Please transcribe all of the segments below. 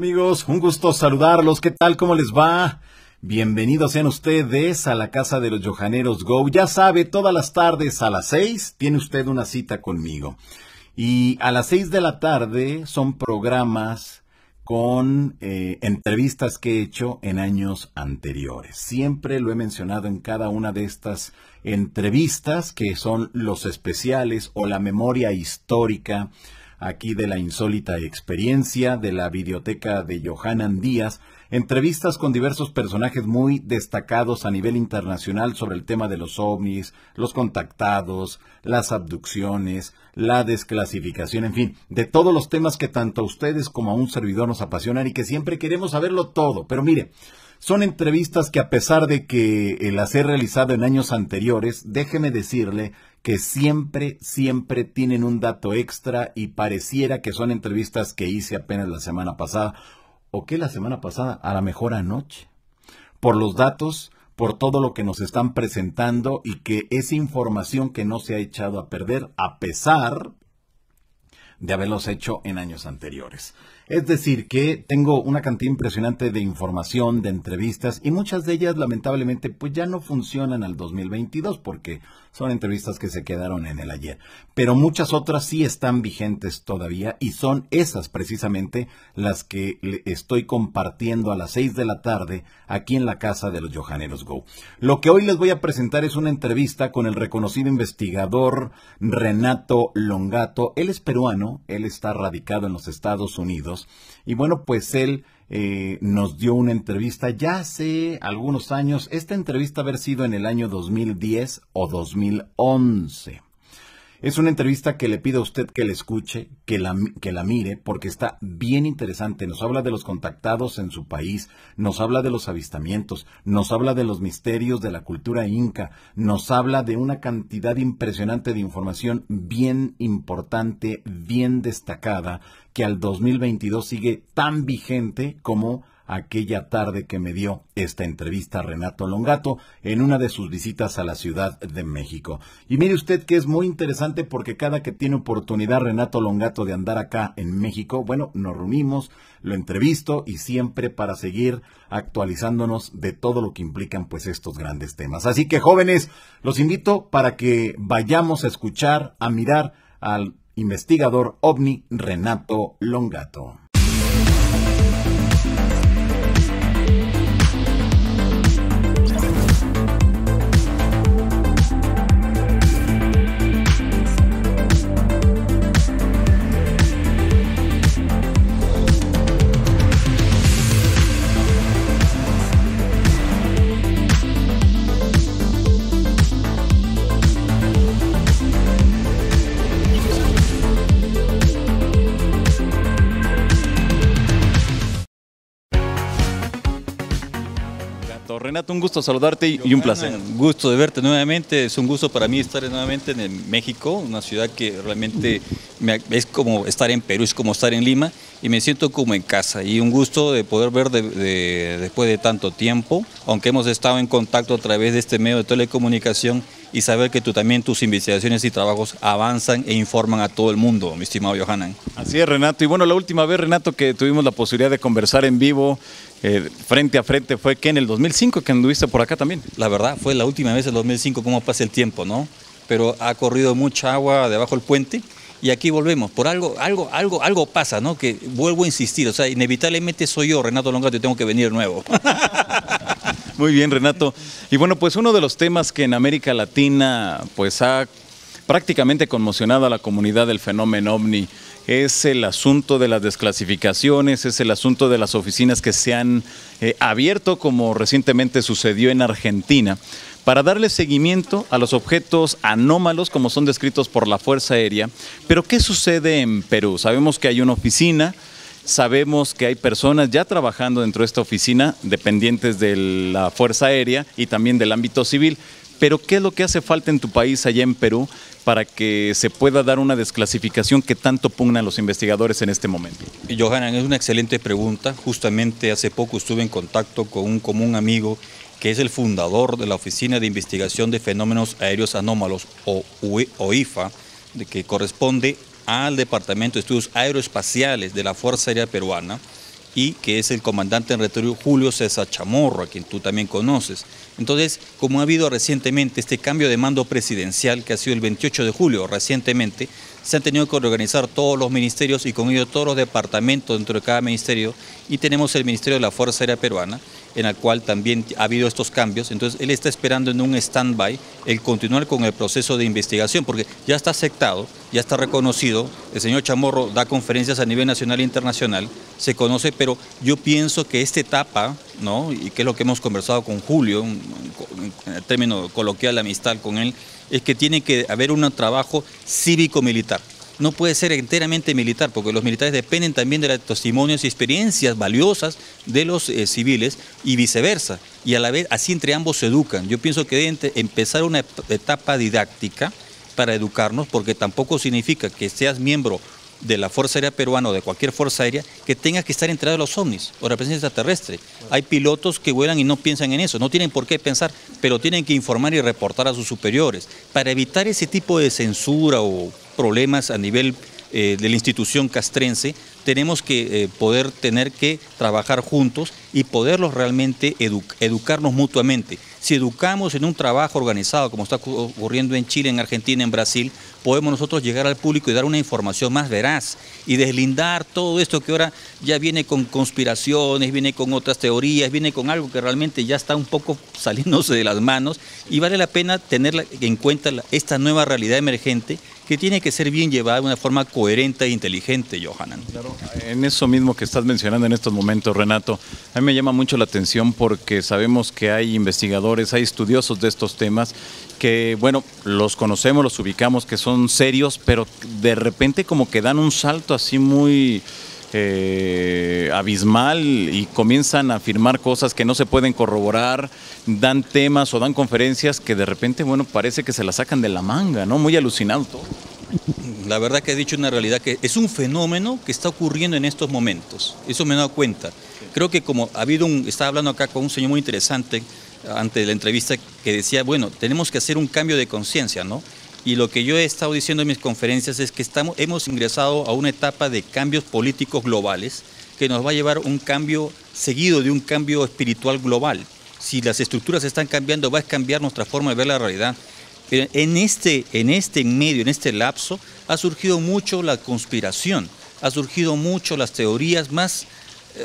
Amigos, un gusto saludarlos. ¿Qué tal? ¿Cómo les va? Bienvenidos sean ustedes a la casa de los Yohaneros Go. Ya sabe, todas las tardes a las 6 tiene usted una cita conmigo. Y a las 6 de la tarde son programas con entrevistas que he hecho en años anteriores. Siempre lo he mencionado en cada una de estas entrevistas, que son los especiales o la memoria histórica aquí de la insólita experiencia de la videoteca de Johanan Díaz, entrevistas con diversos personajes muy destacados a nivel internacional sobre el tema de los ovnis, los contactados, las abducciones, la desclasificación, en fin, de todos los temas que tanto a ustedes como a un servidor nos apasionan y que siempre queremos saberlo todo. Pero mire, son entrevistas que a pesar de que las he realizado en años anteriores, déjeme decirle que siempre tienen un dato extra y pareciera que son entrevistas que hice apenas la semana pasada, o que la semana pasada, a lo mejor anoche. Por los datos, por todo lo que nos están presentando y que es información que no se ha echado a perder a pesar de haberlos hecho en años anteriores. Es decir, que tengo una cantidad impresionante de información, de entrevistas, y muchas de ellas lamentablemente pues ya no funcionan al 2022 porque son entrevistas que se quedaron en el ayer. Pero muchas otras sí están vigentes todavía y son esas precisamente las que estoy compartiendo a las 6 de la tarde aquí en la casa de los Yohaneros Go. Lo que hoy les voy a presentar es una entrevista con el reconocido investigador Renato Longato. Él es peruano, él está radicado en los Estados Unidos. Y bueno, pues él nos dio una entrevista ya hace algunos años. Esta entrevista haber sido en el año 2010 o 2011. Es una entrevista que le pido a usted que la escuche, que la mire, porque está bien interesante. Nos habla de los contactados en su país, nos habla de los avistamientos, nos habla de los misterios de la cultura inca, nos habla de una cantidad impresionante de información bien importante, bien destacada, que al 2022 sigue tan vigente como aquella tarde que me dio esta entrevista Renato Longato en una de sus visitas a la Ciudad de México. Y mire usted que es muy interesante porque cada que tiene oportunidad Renato Longato de andar acá en México, bueno, nos reunimos, lo entrevisto y siempre para seguir actualizándonos de todo lo que implican pues estos grandes temas. Así que jóvenes, los invito para que vayamos a escuchar, a mirar al investigador ovni Renato Longato. Renato, un gusto saludarte y un placer. Un gusto de verte nuevamente, es un gusto para mí estar nuevamente en México, una ciudad que realmente es como estar en Perú, es como estar en Lima y me siento como en casa y un gusto de poder ver después de tanto tiempo, aunque hemos estado en contacto a través de este medio de telecomunicación y saber que también tus investigaciones y trabajos avanzan e informan a todo el mundo, mi estimado Johanan. Así es, Renato. Y bueno, la última vez, Renato, que tuvimos la posibilidad de conversar en vivo, frente a frente, fue que en el 2005 que anduviste por acá también. La verdad, fue la última vez en el 2005, cómo pasa el tiempo, ¿no? Pero ha corrido mucha agua debajo del puente y aquí volvemos. Por algo pasa, ¿no? Que vuelvo a insistir, o sea, inevitablemente soy yo, Renato Longato, y tengo que venir de nuevo. Muy bien, Renato. Y bueno, pues uno de los temas que en América Latina pues ha prácticamente conmocionado a la comunidad del fenómeno ovni es el asunto de las desclasificaciones, es el asunto de las oficinas que se han abierto, como recientemente sucedió en Argentina, para darle seguimiento a los objetos anómalos como son descritos por la Fuerza Aérea. Pero ¿qué sucede en Perú? Sabemos que hay una oficina, sabemos que hay personas ya trabajando dentro de esta oficina, dependientes de la Fuerza Aérea y también del ámbito civil. Pero ¿qué es lo que hace falta en tu país, allá en Perú, para que se pueda dar una desclasificación que tanto pugnan los investigadores en este momento? Johanan, es una excelente pregunta. Justamente hace poco estuve en contacto con un común amigo que es el fundador de la Oficina de Investigación de Fenómenos Aéreos Anómalos, o OIFA, que corresponde al Departamento de Estudios Aeroespaciales de la Fuerza Aérea Peruana, y que es el comandante en retiro Julio César Chamorro, a quien tú también conoces. Entonces, como ha habido recientemente este cambio de mando presidencial que ha sido el 28 de julio, recientemente, se han tenido que reorganizar todos los ministerios y con ello todos los departamentos dentro de cada ministerio, y tenemos el Ministerio de la Fuerza Aérea Peruana, en el cual también ha habido estos cambios. Entonces él está esperando en un stand-by el continuar con el proceso de investigación, porque ya está aceptado, ya está reconocido, el señor Chamorro da conferencias a nivel nacional e internacional, se conoce, pero yo pienso que esta etapa, ¿no?, y que es lo que hemos conversado con Julio, en el término coloquial de amistad con él, es que tiene que haber un trabajo cívico-militar. No puede ser enteramente militar, porque los militares dependen también de los testimonios y experiencias valiosas de los civiles y viceversa. Y a la vez, así entre ambos se educan. Yo pienso que deben empezar una etapa didáctica para educarnos, porque tampoco significa que seas miembro de la Fuerza Aérea Peruana o de cualquier Fuerza Aérea que tengas que estar enterado de los ovnis o de la presencia extraterrestre. Hay pilotos que vuelan y no piensan en eso, no tienen por qué pensar, pero tienen que informar y reportar a sus superiores. Para evitar ese tipo de censura o problemas a nivel de la institución castrense, tenemos que tener que trabajar juntos y poderlos realmente educarnos mutuamente. Si educamos en un trabajo organizado, como está ocurriendo en Chile, en Argentina, en Brasil, podemos nosotros llegar al público y dar una información más veraz y deslindar todo esto que ahora ya viene con conspiraciones, viene con otras teorías, viene con algo que realmente ya está un poco saliéndose de las manos, y vale la pena tener en cuenta esta nueva realidad emergente que tiene que ser bien llevada de una forma coherente e inteligente, Johanan. Claro, en eso mismo que estás mencionando en estos momentos, Renato, a mí me llama mucho la atención porque sabemos que hay investigadores, hay estudiosos de estos temas que, bueno, los conocemos, los ubicamos, que son serios, pero de repente como que dan un salto así muy abismal y comienzan a afirmar cosas que no se pueden corroborar, dan temas o dan conferencias que de repente, bueno, parece que se las sacan de la manga, ¿no? Muy alucinado todo. La verdad que he dicho una realidad que es un fenómeno que está ocurriendo en estos momentos, eso me he dado cuenta. Creo que como ha habido estaba hablando acá con un señor muy interesante antes de la entrevista que decía, bueno, tenemos que hacer un cambio de conciencia, ¿no? Y lo que yo he estado diciendo en mis conferencias es que hemos ingresado a una etapa de cambios políticos globales que nos va a llevar un cambio seguido de un cambio espiritual global. Si las estructuras están cambiando, va a cambiar nuestra forma de ver la realidad. En este lapso, ha surgido mucho la conspiración, ha surgido mucho las teorías más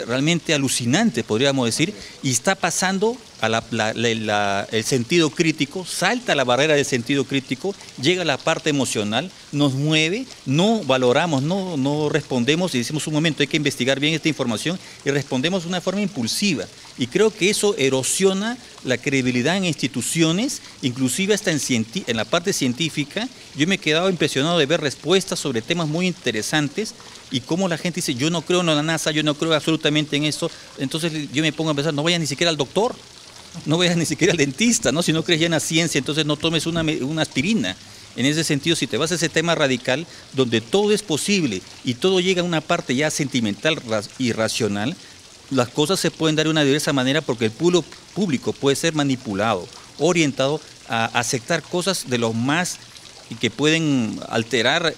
realmente alucinantes, podríamos decir, y está pasando el sentido crítico, salta la barrera del sentido crítico, llega a la parte emocional, nos mueve, no valoramos, no respondemos y decimos un momento, hay que investigar bien esta información y respondemos de una forma impulsiva. Y creo que eso erosiona la credibilidad en instituciones, inclusive hasta en la parte científica. Yo me he quedado impresionado de ver respuestas sobre temas muy interesantes y cómo la gente dice, yo no creo en la NASA, yo no creo absolutamente en eso. Entonces yo me pongo a pensar, no vayas ni siquiera al doctor, no vayas ni siquiera al dentista, ¿no? Si no crees ya en la ciencia, entonces no tomes una aspirina. En ese sentido, si te vas a ese tema radical, donde todo es posible y todo llega a una parte ya sentimental y racional, las cosas se pueden dar de una diversa manera porque el público puede ser manipulado, orientado a aceptar cosas de los más y que pueden alterar,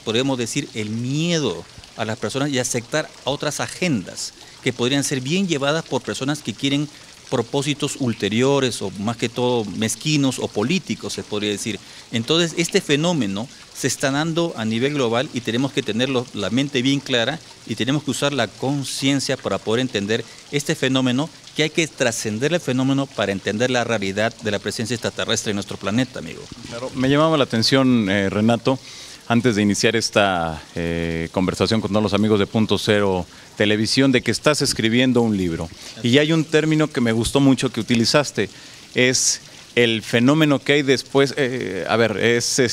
podríamos decir, el miedo a las personas y aceptar otras agendas que podrían ser bien llevadas por personas que quieren propósitos ulteriores o más que todo mezquinos o políticos, se podría decir. Entonces, este fenómeno se está dando a nivel global y tenemos que tener la mente bien clara y tenemos que usar la conciencia para poder entender este fenómeno, que hay que trascender el fenómeno para entender la realidad de la presencia extraterrestre en nuestro planeta, amigo. Claro, me llamaba la atención, Renato, antes de iniciar esta conversación con todos los amigos de Punto Cero Televisión, de que estás escribiendo un libro. Y hay un término que me gustó mucho que utilizaste, es el fenómeno que hay después, es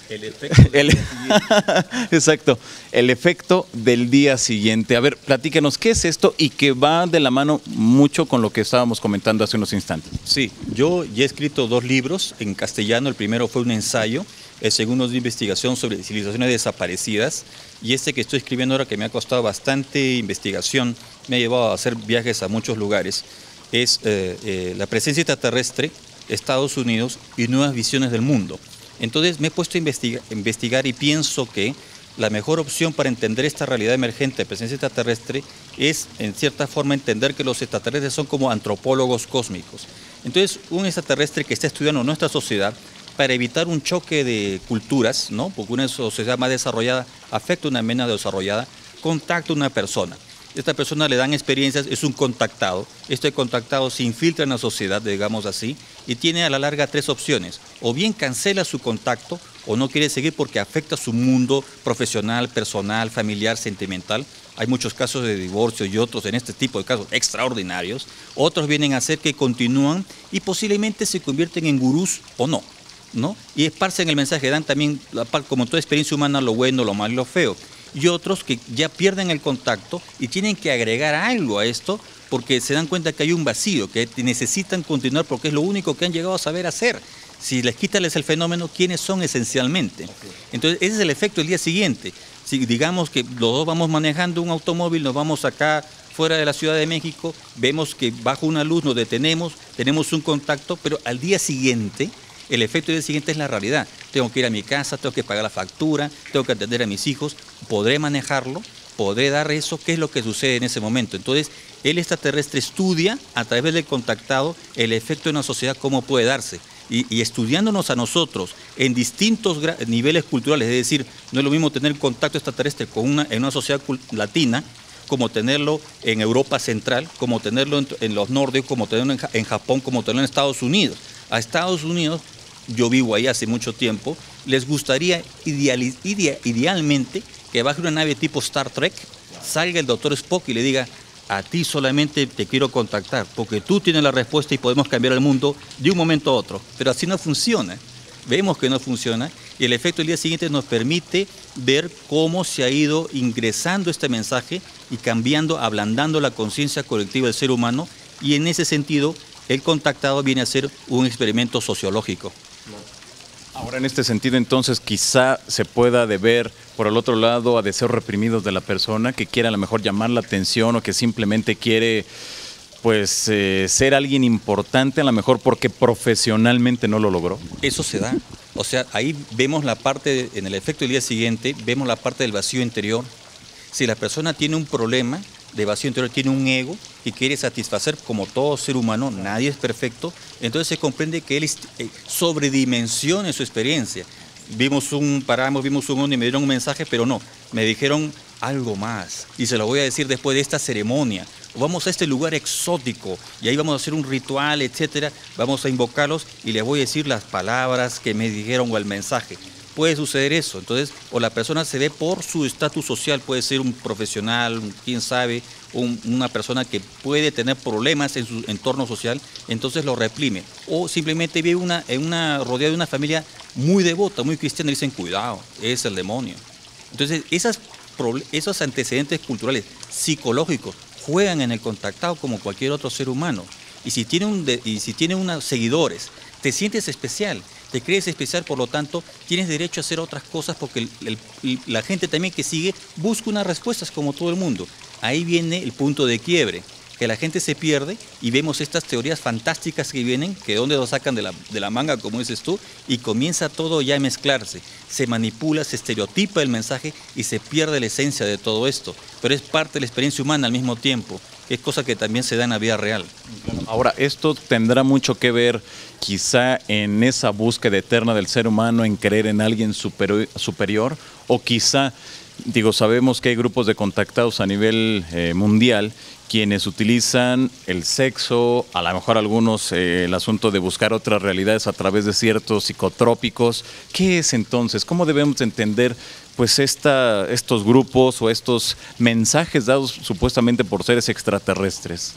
El efecto exacto, el efecto del día siguiente. A ver, platícanos, ¿qué es esto? Y que va de la mano mucho con lo que estábamos comentando hace unos instantes. Sí, yo ya he escrito 2 libros en castellano. El primero fue un ensayo, el segundo es de investigación sobre civilizaciones desaparecidas, y este que estoy escribiendo ahora, que me ha costado bastante investigación, me ha llevado a hacer viajes a muchos lugares, es la presencia extraterrestre, Estados Unidos y nuevas visiones del mundo. Entonces me he puesto a investigar y pienso que la mejor opción para entender esta realidad emergente de presencia extraterrestre es, en cierta forma, entender que los extraterrestres son como antropólogos cósmicos. Entonces, un extraterrestre que está estudiando nuestra sociedad, para evitar un choque de culturas, ¿no? Porque una sociedad más desarrollada afecta a una menos desarrollada, contacta a una persona. Esta persona le dan experiencias, es un contactado. Este contactado se infiltra en la sociedad, digamos así, y tiene a la larga tres opciones. O bien cancela su contacto, o no quiere seguir porque afecta su mundo profesional, personal, familiar, sentimental. Hay muchos casos de divorcio y otros en este tipo de casos extraordinarios. Otros vienen a ser que continúan y posiblemente se convierten en gurús o no, ¿no? Y esparcen el mensaje, dan también, como toda experiencia humana, lo bueno, lo malo y lo feo. Y otros que ya pierden el contacto y tienen que agregar algo a esto porque se dan cuenta que hay un vacío, que necesitan continuar porque es lo único que han llegado a saber hacer. Si les quítales el fenómeno, ¿quiénes son esencialmente? Entonces, ese es el efecto del día siguiente. Si digamos que los dos vamos manejando un automóvil, nos vamos acá fuera de la Ciudad de México, vemos que bajo una luz nos detenemos, tenemos un contacto, pero al día siguiente, el efecto del día siguiente es la realidad. Tengo que ir a mi casa, tengo que pagar la factura, tengo que atender a mis hijos, podré manejarlo, podré dar eso, ¿qué es lo que sucede en ese momento? Entonces, el extraterrestre estudia a través del contactado el efecto de una sociedad, cómo puede darse. Y estudiándonos a nosotros en distintos niveles culturales, es decir, no es lo mismo tener contacto extraterrestre en una sociedad latina, como tenerlo en Europa Central, como tenerlo en los nórdicos, como tenerlo en Japón, como tenerlo en Estados Unidos. A Estados Unidos, yo vivo ahí hace mucho tiempo, les gustaría idealmente que baje una nave tipo Star Trek, salga el Dr. Spock y le diga: a ti solamente te quiero contactar, porque tú tienes la respuesta y podemos cambiar el mundo de un momento a otro. Pero así no funciona. Vemos que no funciona y el efecto del día siguiente nos permite ver cómo se ha ido ingresando este mensaje y cambiando, ablandando la conciencia colectiva del ser humano, y en ese sentido el contactado viene a ser un experimento sociológico. Ahora, en este sentido, entonces, quizá se pueda deber, por el otro lado, a deseos reprimidos de la persona que quiere a lo mejor llamar la atención o que simplemente quiere, pues, ser alguien importante, a lo mejor porque profesionalmente no lo logró. Eso se da. O sea, ahí vemos la parte, en el efecto del día siguiente, vemos la parte del vacío interior. Si la persona tiene un problema de vacío interior, tiene un ego que quiere satisfacer, como todo ser humano, nadie es perfecto, entonces se comprende que él sobredimensiona su experiencia. Vimos un uno y me dieron un mensaje, pero no, me dijeron algo más, y se lo voy a decir después de esta ceremonia. Vamos a este lugar exótico, y ahí vamos a hacer un ritual, etcétera, vamos a invocarlos, y les voy a decir las palabras que me dijeron o el mensaje. Puede suceder eso, entonces, o la persona se ve por su estatus social, puede ser un profesional, quién sabe, una persona que puede tener problemas en su entorno social, entonces lo reprime. O simplemente vive rodeado de una familia muy devota, muy cristiana, y dicen: cuidado, es el demonio. Entonces, esos antecedentes culturales, psicológicos, juegan en el contactado como cualquier otro ser humano. Y si tiene unos seguidores, te sientes especial. Te crees especial, por lo tanto, tienes derecho a hacer otras cosas porque la gente también que sigue busca unas respuestas como todo el mundo. Ahí viene el punto de quiebre, que la gente se pierde y vemos estas teorías fantásticas que vienen, que de dónde lo sacan de la manga, como dices tú, y comienza todo ya a mezclarse. Se manipula, se estereotipa el mensaje y se pierde la esencia de todo esto. Pero es parte de la experiencia humana al mismo tiempo, que es cosa que también se da en la vida real. Ahora, esto tendrá mucho que ver quizá en esa búsqueda eterna del ser humano, en creer en alguien superior, o quizá, sabemos que hay grupos de contactados a nivel mundial quienes utilizan el sexo, a lo mejor algunos el asunto de buscar otras realidades a través de ciertos psicotrópicos. ¿Qué es entonces? ¿Cómo debemos entender pues estos grupos o estos mensajes dados supuestamente por seres extraterrestres?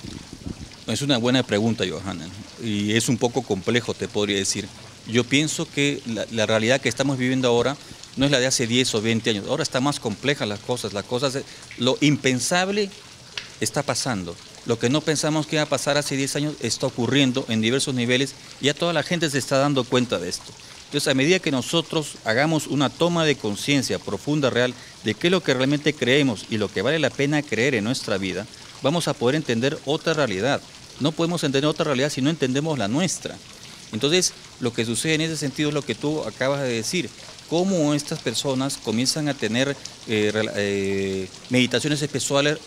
Es una buena pregunta, Johanna, y es un poco complejo, te podría decir. Yo pienso que la realidad que estamos viviendo ahora no es la de hace 10 o 20 años. Ahora está más compleja las cosas, lo impensable está pasando. Lo que no pensamos que iba a pasar hace 10 años está ocurriendo en diversos niveles y ya toda la gente se está dando cuenta de esto. Entonces, a medida que nosotros hagamos una toma de conciencia profunda, real, de qué es lo que realmente creemos y lo que vale la pena creer en nuestra vida, vamos a poder entender otra realidad. No podemos entender otra realidad si no entendemos la nuestra. Entonces, lo que sucede en ese sentido es lo que tú acabas de decir. cómo estas personas comienzan a tener meditaciones especiales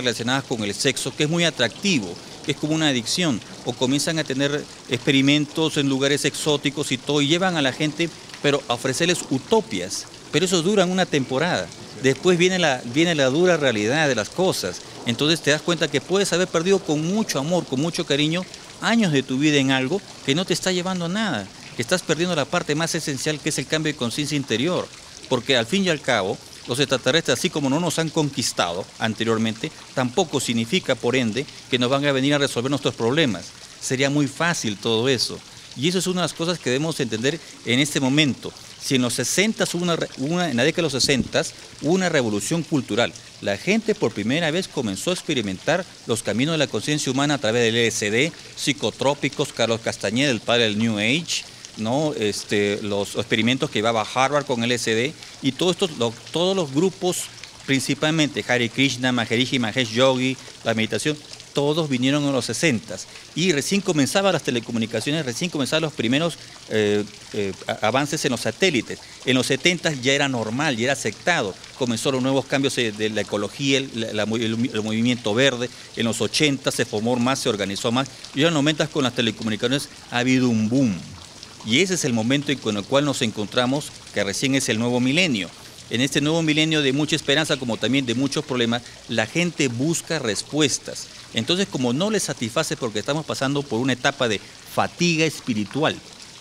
relacionadas con el sexo, que es muy atractivo, que es como una adicción, o comienzan a tener experimentos en lugares exóticos y todo, y llevan a la gente, pero a ofrecerles utopias, pero eso dura una temporada. Después viene la dura realidad de las cosas. Entonces te das cuenta que puedes haber perdido con mucho amor, con mucho cariño, años de tu vida en algo que no te está llevando a nada, que estás perdiendo la parte más esencial, que es el cambio de conciencia interior. Porque al fin y al cabo, los extraterrestres, así como no nos han conquistado anteriormente, tampoco significa, por ende, que nos van a venir a resolver nuestros problemas. Sería muy fácil todo eso. Y eso es una de las cosas que debemos entender en este momento. Si en los 60, en la década de los 60, hubo una revolución cultural, la gente por primera vez comenzó a experimentar los caminos de la conciencia humana a través del LSD, psicotrópicos, Carlos Castañeda, el padre del New Age, ¿no? Los experimentos que llevaba Harvard con LSD, y todos los grupos, principalmente Hare Krishna, Maharishi Mahesh Yogi, la meditación, todos vinieron en los 60 y recién comenzaban las telecomunicaciones, recién comenzaban los primeros avances en los satélites. En los 70 ya era normal, ya era aceptado. Comenzó los nuevos cambios de la ecología, el movimiento verde. En los 80 se formó más, se organizó más. Y en los 90 con las telecomunicaciones ha habido un boom. Y ese es el momento con el cual nos encontramos, que recién es el nuevo milenio. En este nuevo milenio de mucha esperanza, como también de muchos problemas, la gente busca respuestas. Entonces, como no les satisface porque estamos pasando por una etapa de fatiga espiritual,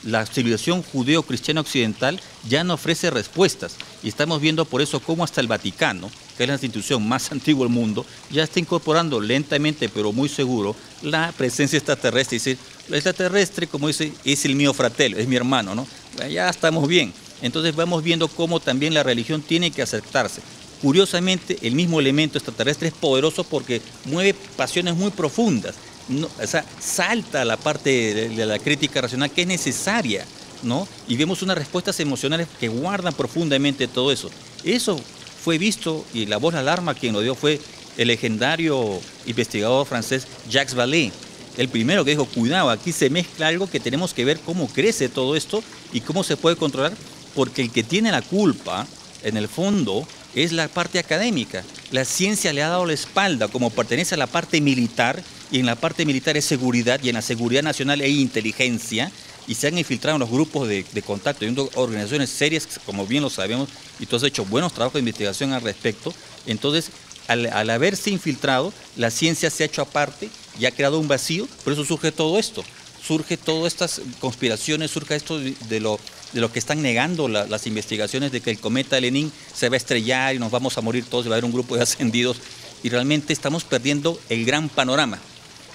la civilización judeo-cristiana occidental ya no ofrece respuestas. Y estamos viendo por eso cómo hasta el Vaticano, que es la institución más antigua del mundo, ya está incorporando lentamente, pero muy seguro, la presencia extraterrestre. Dice, el extraterrestre, como dice, es el mío fratello, es mi hermano, ¿no? Ya estamos bien. Entonces vamos viendo cómo también la religión tiene que aceptarse. Curiosamente, el mismo elemento extraterrestre es poderoso porque mueve pasiones muy profundas. No, o sea, salta la parte de la crítica racional que es necesaria, ¿no? Y vemos unas respuestas emocionales que guardan profundamente todo eso. Eso fue visto, y la voz de alarma quien lo dio fue el legendario investigador francés Jacques Vallée. El primero que dijo, cuidado, aquí se mezcla algo que tenemos que ver cómo crece todo esto y cómo se puede controlar. Porque el que tiene la culpa, en el fondo, es la parte académica. La ciencia le ha dado la espalda, como pertenece a la parte militar, y en la parte militar es seguridad, y en la seguridad nacional hay inteligencia, y se han infiltrado en los grupos de contacto, y organizaciones serias, como bien lo sabemos, y tú has hecho buenos trabajos de investigación al respecto. Entonces, al haberse infiltrado, la ciencia se ha hecho aparte y ha creado un vacío, por eso surge todo esto. Surge todas estas conspiraciones, surge esto de lo que están negando las investigaciones de que el cometa Lenin se va a estrellar y nos vamos a morir todos y va a haber un grupo de ascendidos. Y realmente estamos perdiendo el gran panorama.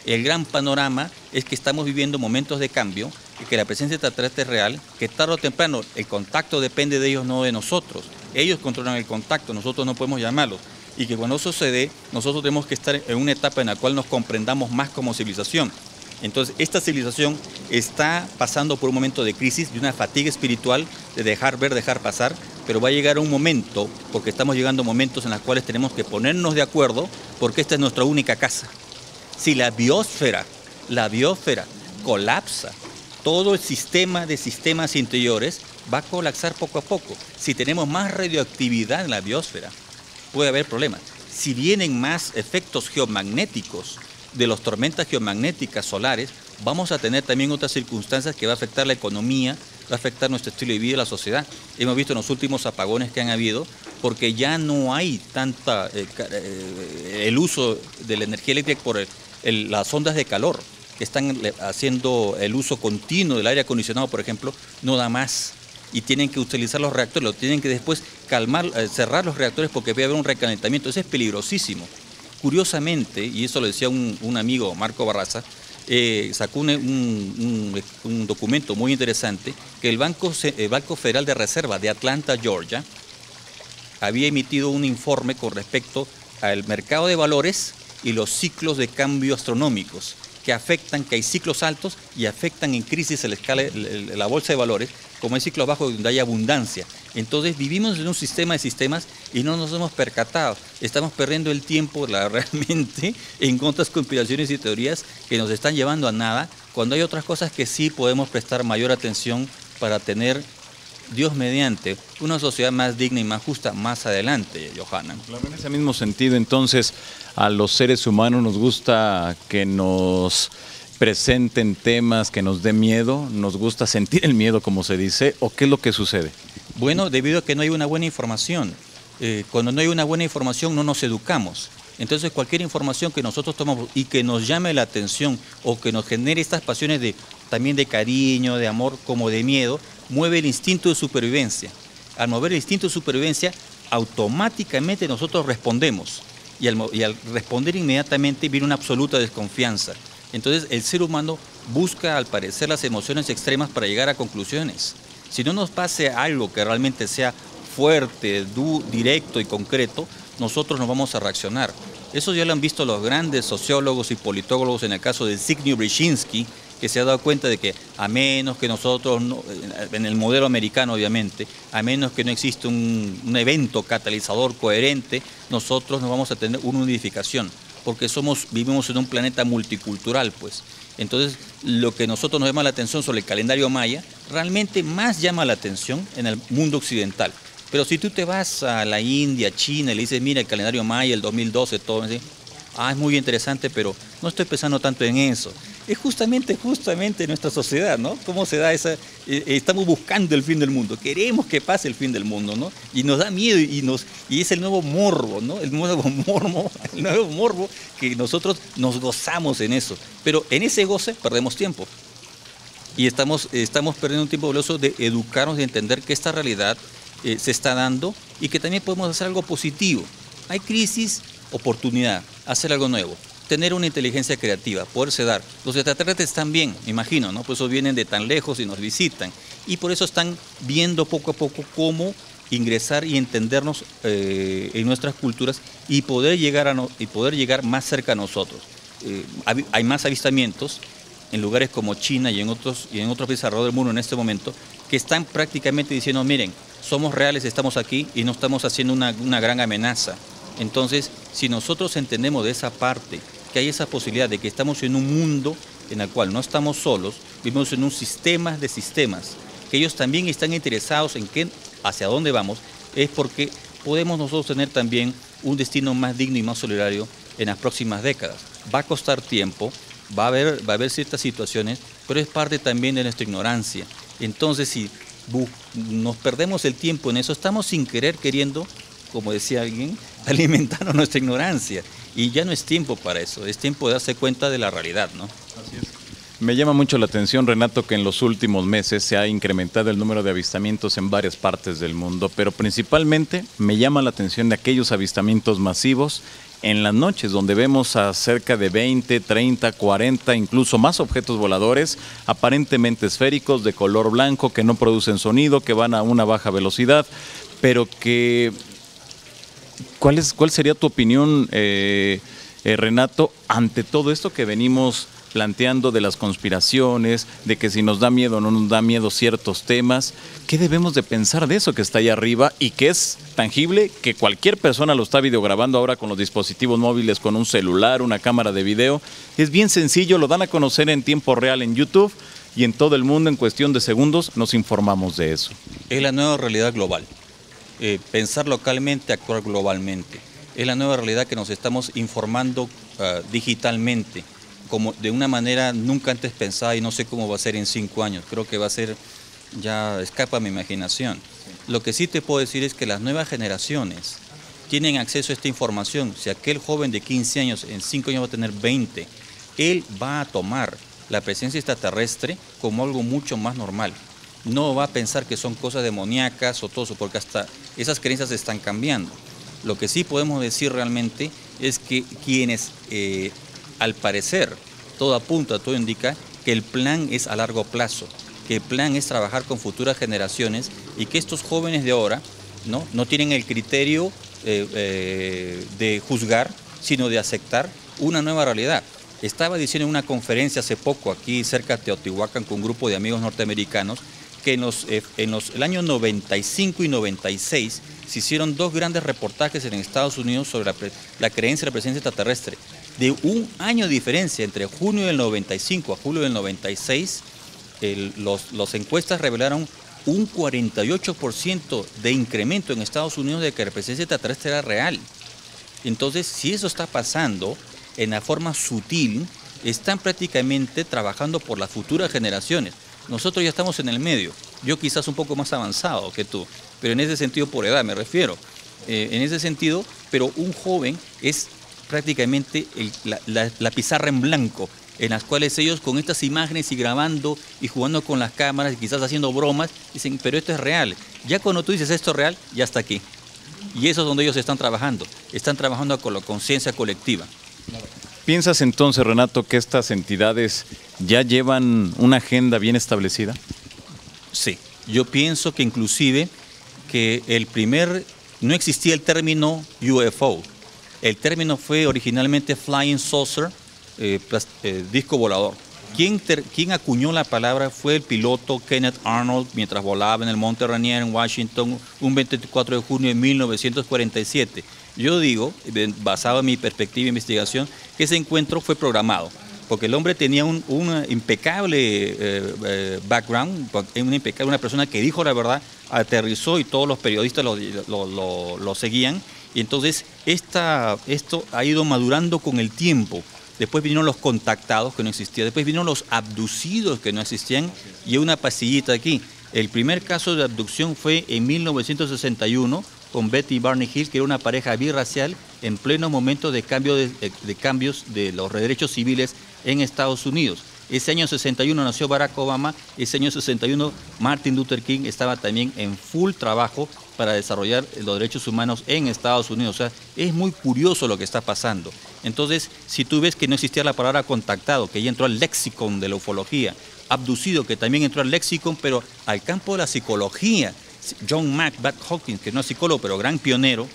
El gran panorama es que estamos viviendo momentos de cambio y que la presencia extraterrestre es real, que tarde o temprano el contacto depende de ellos, no de nosotros. Ellos controlan el contacto, nosotros no podemos llamarlos. Y que cuando eso se dé, nosotros tenemos que estar en una etapa en la cual nos comprendamos más como civilización. Entonces, esta civilización está pasando por un momento de crisis, de una fatiga espiritual, de dejar ver, dejar pasar, pero va a llegar un momento, porque estamos llegando a momentos en los cuales tenemos que ponernos de acuerdo, porque esta es nuestra única casa. Si la biosfera colapsa, todo el sistema de sistemas interiores va a colapsar poco a poco. Si tenemos más radioactividad en la biosfera, puede haber problemas. Si vienen más efectos geomagnéticos, de las tormentas geomagnéticas solares, vamos a tener también otras circunstancias que va a afectar la economía, va a afectar nuestro estilo de vida y la sociedad. Hemos visto en los últimos apagones que han habido, porque ya no hay tanta el uso de la energía eléctrica por las ondas de calor, que están haciendo el uso continuo del aire acondicionado, por ejemplo, no da más. Y tienen que utilizar los reactores, lo tienen que después cerrar los reactores porque puede haber un recalentamiento. Eso es peligrosísimo. Curiosamente, y eso lo decía un amigo, Marco Barraza, sacó un documento muy interesante, que el Banco Federal de Reserva de Atlanta, Georgia, había emitido un informe con respecto al mercado de valores y los ciclos de cambio astronómicos, que afectan, que hay ciclos altos y afectan en crisis la bolsa de valores, como hay ciclos bajos donde hay abundancia. Entonces vivimos en un sistema de sistemas y no nos hemos percatado. Estamos perdiendo el tiempo realmente en otras conspiraciones y teorías que nos están llevando a nada, cuando hay otras cosas que sí podemos prestar mayor atención para tener Dios mediante, una sociedad más digna y más justa más adelante, Johanan. Claro, en ese mismo sentido, entonces, a los seres humanos nos gusta que nos presenten temas que nos dé miedo, nos gusta sentir el miedo, como se dice, ¿o qué es lo que sucede? Bueno, debido a que no hay una buena información. Cuando no hay una buena información no nos educamos. Entonces cualquier información que nosotros tomamos y que nos llame la atención o que nos genere estas pasiones también de cariño, de amor, como de miedo, mueve el instinto de supervivencia. Al mover el instinto de supervivencia, automáticamente nosotros respondemos. Y al responder inmediatamente viene una absoluta desconfianza. Entonces el ser humano busca al parecer las emociones extremas para llegar a conclusiones. Si no nos pase algo que realmente sea fuerte, directo y concreto, nosotros nos vamos a reaccionar. Eso ya lo han visto los grandes sociólogos y politólogos en el caso de Zbigniew Brzezinski, que se ha dado cuenta de que a menos que nosotros, en el modelo americano obviamente, a menos que no exista un evento catalizador coherente, nosotros no vamos a tener una unificación, porque vivimos en un planeta multicultural, pues. Entonces, lo que nosotros nos llama la atención sobre el calendario maya, realmente más llama la atención en el mundo occidental. Pero si tú te vas a la India, China, y le dices, mira, el calendario maya, el 2012, todo, así, es muy interesante, pero no estoy pensando tanto en eso. Es justamente nuestra sociedad, ¿no? ¿Cómo se da esa? Estamos buscando el fin del mundo, queremos que pase el fin del mundo, ¿no? Y nos da miedo y es el nuevo morbo, ¿no? El nuevo morbo que nosotros nos gozamos en eso. Pero en ese goce perdemos tiempo. Y estamos perdiendo un tiempo valioso de educarnos y entender que esta realidad se está dando y que también podemos hacer algo positivo. Hay crisis, oportunidad, hacer algo nuevo. Tener una inteligencia creativa, poderse dar. Los extraterrestres están bien, me imagino, ¿no? Pues eso vienen de tan lejos y nos visitan. Y por eso están viendo poco a poco cómo ingresar y entendernos en nuestras culturas y poder llegar más cerca a nosotros. Hay más avistamientos en lugares como China y en otros países alrededor del mundo en este momento que están prácticamente diciendo, miren, somos reales, estamos aquí y no estamos haciendo una gran amenaza. Entonces, si nosotros entendemos de esa parte, que hay esa posibilidad de que estamos en un mundo en el cual no estamos solos, vivimos en un sistema de sistemas, que ellos también están interesados en hacia dónde vamos, es porque podemos nosotros tener también un destino más digno y más solidario en las próximas décadas. Va a costar tiempo, va a haber ciertas situaciones, pero es parte también de nuestra ignorancia. Entonces, si nos perdemos el tiempo en eso, estamos sin querer queriendo, como decía alguien, alimentando nuestra ignorancia. Y ya no es tiempo para eso, es tiempo de darse cuenta de la realidad, ¿no? Así es. Me llama mucho la atención, Renato, que en los últimos meses se ha incrementado el número de avistamientos en varias partes del mundo, pero principalmente me llama la atención de aquellos avistamientos masivos en las noches, donde vemos a cerca de 20, 30, 40, incluso más objetos voladores, aparentemente esféricos, de color blanco, que no producen sonido, que van a una baja velocidad, pero que... ¿Cuál sería tu opinión, Renato, ante todo esto que venimos planteando de las conspiraciones, de que si nos da miedo o no nos da miedo ciertos temas? ¿Qué debemos de pensar de eso que está ahí arriba y que es tangible, que cualquier persona lo está videograbando ahora con los dispositivos móviles, con un celular, una cámara de video? Es bien sencillo, lo dan a conocer en tiempo real en YouTube y en todo el mundo en cuestión de segundos nos informamos de eso. Es la nueva realidad global. Pensar localmente, actuar globalmente. Es la nueva realidad que nos estamos informando digitalmente, como de una manera nunca antes pensada, y no sé cómo va a ser en 5 años. Creo que va a ser, ya escapa mi imaginación. Lo que sí te puedo decir es que las nuevas generaciones tienen acceso a esta información. Si aquel joven de 15 años en 5 años va a tener 20, él va a tomar la presencia extraterrestre como algo mucho más normal. No va a pensar que son cosas demoníacas o todo eso, porque hasta esas creencias están cambiando. Lo que sí podemos decir realmente es que quienes, al parecer, todo apunta, todo indica, que el plan es a largo plazo, que el plan es trabajar con futuras generaciones y que estos jóvenes de ahora no tienen el criterio de juzgar, sino de aceptar una nueva realidad. Estaba diciendo en una conferencia hace poco aquí cerca de Teotihuacán con un grupo de amigos norteamericanos que en el año 95 y 96 se hicieron 2 grandes reportajes en Estados Unidos sobre la creencia de la presencia extraterrestre. De un año de diferencia entre junio del 95 a julio del 96, las encuestas revelaron un 48% de incremento en Estados Unidos de que la presencia extraterrestre era real. Entonces, si eso está pasando en la forma sutil, están prácticamente trabajando por las futuras generaciones. Nosotros ya estamos en el medio, yo quizás un poco más avanzado que tú, pero en ese sentido por edad me refiero. En ese sentido, pero un joven es prácticamente la pizarra en blanco, en las cuales ellos con estas imágenes y grabando y jugando con las cámaras y quizás haciendo bromas, dicen, pero esto es real. Ya cuando tú dices esto es real, ya está aquí. Y eso es donde ellos están trabajando con la conciencia colectiva. ¿Piensas entonces, Renato, que estas entidades ya llevan una agenda bien establecida? Sí, yo pienso que inclusive que no existía el término UFO. El término fue originalmente Flying Saucer, disco volador. Quien acuñó la palabra fue el piloto Kenneth Arnold mientras volaba en el Monte Rainier en Washington un 24 de junio de 1947. Yo digo, basado en mi perspectiva de investigación, que ese encuentro fue programado, porque el hombre tenía un impecable background, una persona que dijo la verdad, aterrizó y todos los periodistas lo seguían, y entonces esto ha ido madurando con el tiempo. Después vinieron los contactados, que no existían. Después vinieron los abducidos, que no existían. Y una pasillita aquí. El primer caso de abducción fue en 1961 con Betty y Barney Hill, que era una pareja birracial en pleno momento de cambios de los derechos civiles en Estados Unidos. Ese año 61 nació Barack Obama. Ese año 61 Martin Luther King estaba también en full trabajo para desarrollar los derechos humanos en Estados Unidos. O sea, es muy curioso lo que está pasando. Entonces, si tú ves que no existía la palabra contactado, que ya entró al léxico de la ufología, abducido, que también entró al léxico, pero al campo de la psicología, John Mack Hawkins, que no es psicólogo, pero gran pionero,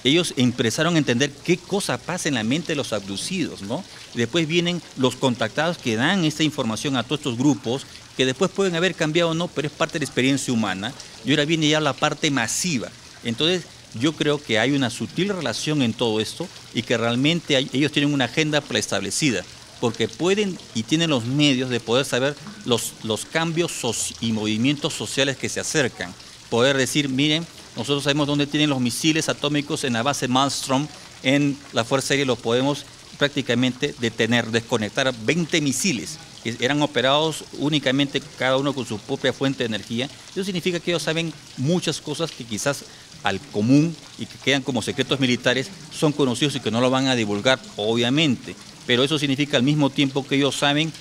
ellos empezaron a entender qué cosa pasa en la mente de los abducidos, ¿no? Y después vienen los contactados que dan esta información a todos estos grupos, que después pueden haber cambiado o no, pero es parte de la experiencia humana. Y ahora viene ya la parte masiva. Entonces, yo creo que hay una sutil relación en todo esto y que realmente ellos tienen una agenda preestablecida, porque pueden y tienen los medios de poder saber los cambios y movimientos sociales que se acercan. Poder decir, miren, nosotros sabemos dónde tienen los misiles atómicos en la base Malmstrom, en la Fuerza Aérea los podemos prácticamente desconectar 20 misiles que eran operados únicamente cada uno con su propia fuente de energía. Eso significa que ellos saben muchas cosas que quizás al común y que quedan como secretos militares son conocidos y que no lo van a divulgar, obviamente. Pero eso significa al mismo tiempo que ellos saben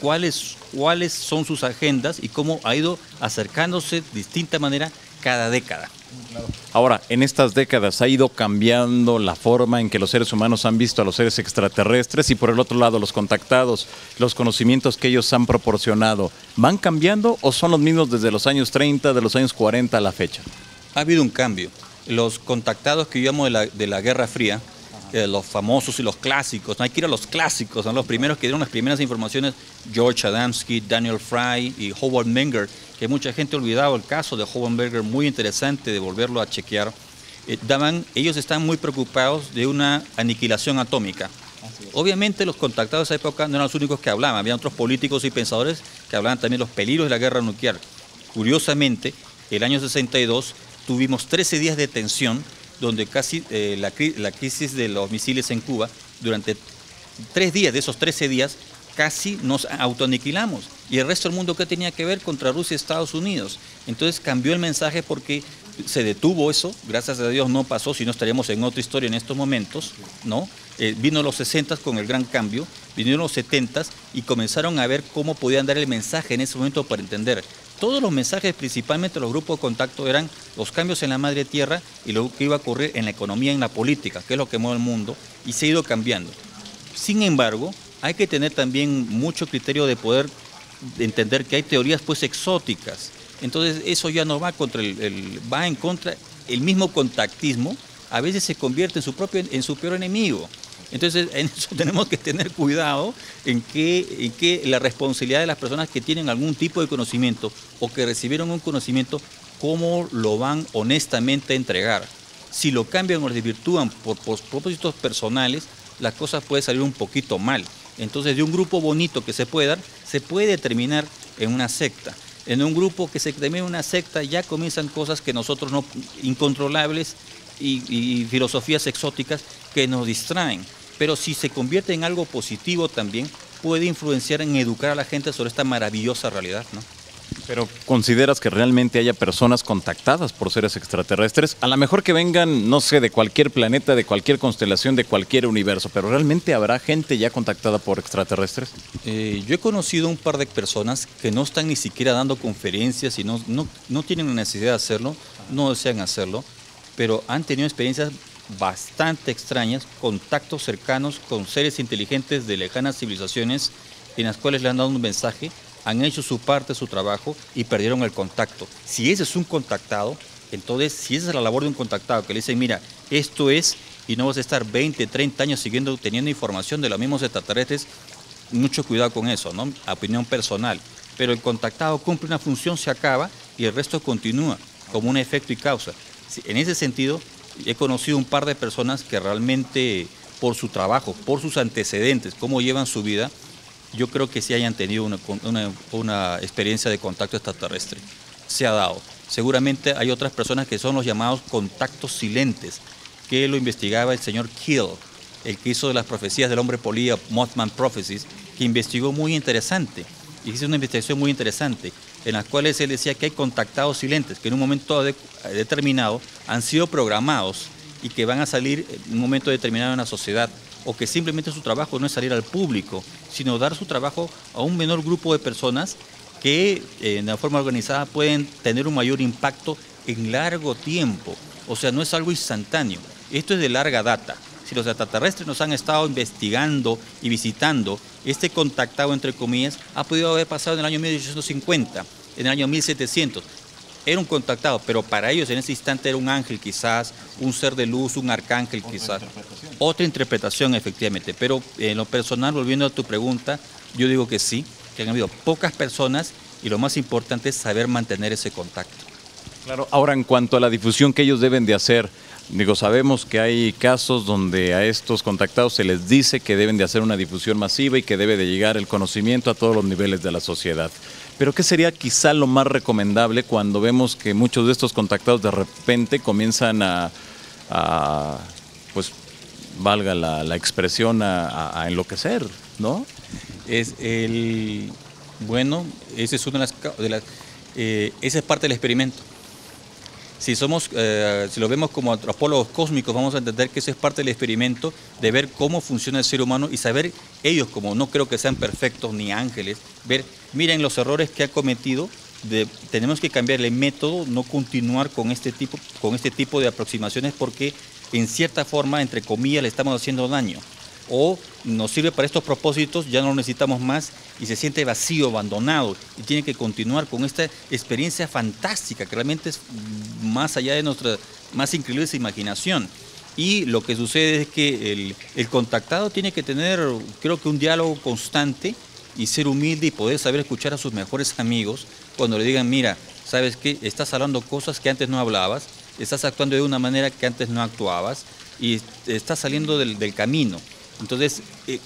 cuáles son sus agendas y cómo ha ido acercándose de distinta manera cada década. Ahora, en estas décadas ha ido cambiando la forma en que los seres humanos han visto a los seres extraterrestres y por el otro lado los contactados, los conocimientos que ellos han proporcionado, ¿van cambiando o son los mismos desde los años 30, de los años 40 a la fecha? Ha habido un cambio. Los contactados que yo llamo de la Guerra Fría, los famosos y los clásicos, no hay que ir a los clásicos, son los primeros que dieron las primeras informaciones, George Adamski, Daniel Fry y Howard Menger, que mucha gente ha olvidado el caso de Howard Menger, muy interesante de volverlo a chequear. Ellos están muy preocupados de una aniquilación atómica. Obviamente los contactados de esa época no eran los únicos que hablaban, había otros políticos y pensadores que hablaban también de los peligros de la guerra nuclear. Curiosamente, el año 62 tuvimos 13 días de tensión, donde casi la crisis de los misiles en Cuba, durante 3 días, de esos 13 días, casi nos autoaniquilamos. Y el resto del mundo, ¿qué tenía que ver contra Rusia y Estados Unidos? Entonces cambió el mensaje porque se detuvo eso, gracias a Dios no pasó, si no estaríamos en otra historia en estos momentos, ¿no? Vino los 60 con el gran cambio, vinieron los 70 y comenzaron a ver cómo podían dar el mensaje en ese momento para entender. Todos los mensajes, principalmente los grupos de contacto, eran los cambios en la madre tierra y lo que iba a ocurrir en la economía y en la política, que es lo que mueve el mundo, y se ha ido cambiando. Sin embargo, hay que tener también mucho criterio de poder entender que hay teorías pues exóticas. Entonces eso ya no va contra va en contra el mismo contactismo, a veces se convierte en su peor enemigo. Entonces en eso tenemos que tener cuidado en que la responsabilidad de las personas que tienen algún tipo de conocimiento o que recibieron un conocimiento, cómo lo van honestamente a entregar. Si lo cambian o lo desvirtúan por propósitos personales, las cosas pueden salir un poquito mal. Entonces de un grupo bonito que se puede dar, se puede terminar en una secta. En un grupo que se termina una secta ya comienzan cosas que nosotros no, incontrolables y filosofías exóticas que nos distraen. Pero si se convierte en algo positivo también, puede influenciar en educar a la gente sobre esta maravillosa realidad, ¿no? Pero ¿consideras que realmente haya personas contactadas por seres extraterrestres? A lo mejor que vengan, no sé, de cualquier planeta, de cualquier constelación, de cualquier universo, pero ¿realmente habrá gente ya contactada por extraterrestres? Yo he conocido un par de personas que no están ni siquiera dando conferencias y no tienen la necesidad de hacerlo, no desean hacerlo, pero han tenido experiencias bastante extrañas, contactos cercanos con seres inteligentes de lejanas civilizaciones en las cuales le han dado un mensaje, han hecho su parte, su trabajo y perdieron el contacto. Si ese es un contactado, entonces si esa es la labor de un contactado, que le dicen, mira, esto es, y no vas a estar 20, 30 años teniendo información de los mismos extraterrestres, mucho cuidado con eso, ¿no? Opinión personal. Pero el contactado cumple una función, se acaba y el resto continúa como un efecto y causa. En ese sentido, he conocido un par de personas que realmente por su trabajo, por sus antecedentes, cómo llevan su vida, yo creo que sí hayan tenido una experiencia de contacto extraterrestre. Se ha dado. Seguramente hay otras personas que son los llamados contactos silentes, que lo investigaba el señor Keel, el que hizo de las profecías del hombre polilla, Mothman Prophecies, que investigó muy interesante. Y hizo una investigación muy interesante, en las cuales él decía que hay contactados silentes, que en un momento determinado han sido programados y que van a salir en un momento determinado en la sociedad, o que simplemente su trabajo no es salir al público, sino dar su trabajo a un menor grupo de personas que de una forma organizada pueden tener un mayor impacto en largo tiempo. O sea, no es algo instantáneo, esto es de larga data. Si los extraterrestres nos han estado investigando y visitando, este contactado, entre comillas, ha podido haber pasado en el año 1850, en el año 1700. Era un contactado, pero para ellos en ese instante era un ángel quizás, un ser de luz, un arcángel quizás. Otra interpretación, efectivamente. Pero en lo personal, volviendo a tu pregunta, yo digo que sí, que han habido pocas personas y lo más importante es saber mantener ese contacto. Claro, ahora en cuanto a la difusión que ellos deben de hacer, digo, sabemos que hay casos donde a estos contactados se les dice que deben de hacer una difusión masiva y que debe de llegar el conocimiento a todos los niveles de la sociedad. Pero ¿qué sería quizá lo más recomendable cuando vemos que muchos de estos contactados de repente comienzan pues, valga la expresión, a enloquecer, ¿no? Bueno, esa es una esa es parte del experimento. Si lo vemos como antropólogos cósmicos, vamos a entender que eso es parte del experimento de ver cómo funciona el ser humano y saber ellos, como no creo que sean perfectos ni ángeles, ver, miren los errores que ha cometido, tenemos que cambiar el método, no continuar con este tipo de aproximaciones porque en cierta forma, entre comillas, le estamos haciendo daño. O nos sirve para estos propósitos, ya no lo necesitamos más y se siente vacío, abandonado y tiene que continuar con esta experiencia fantástica que realmente es más allá de nuestra más increíble imaginación. Y lo que sucede es que el contactado tiene que tener, creo que un diálogo constante y ser humilde y poder saber escuchar a sus mejores amigos cuando le digan, mira, ¿sabes qué? Estás hablando cosas que antes no hablabas, estás actuando de una manera que antes no actuabas y estás saliendo del camino. Entonces,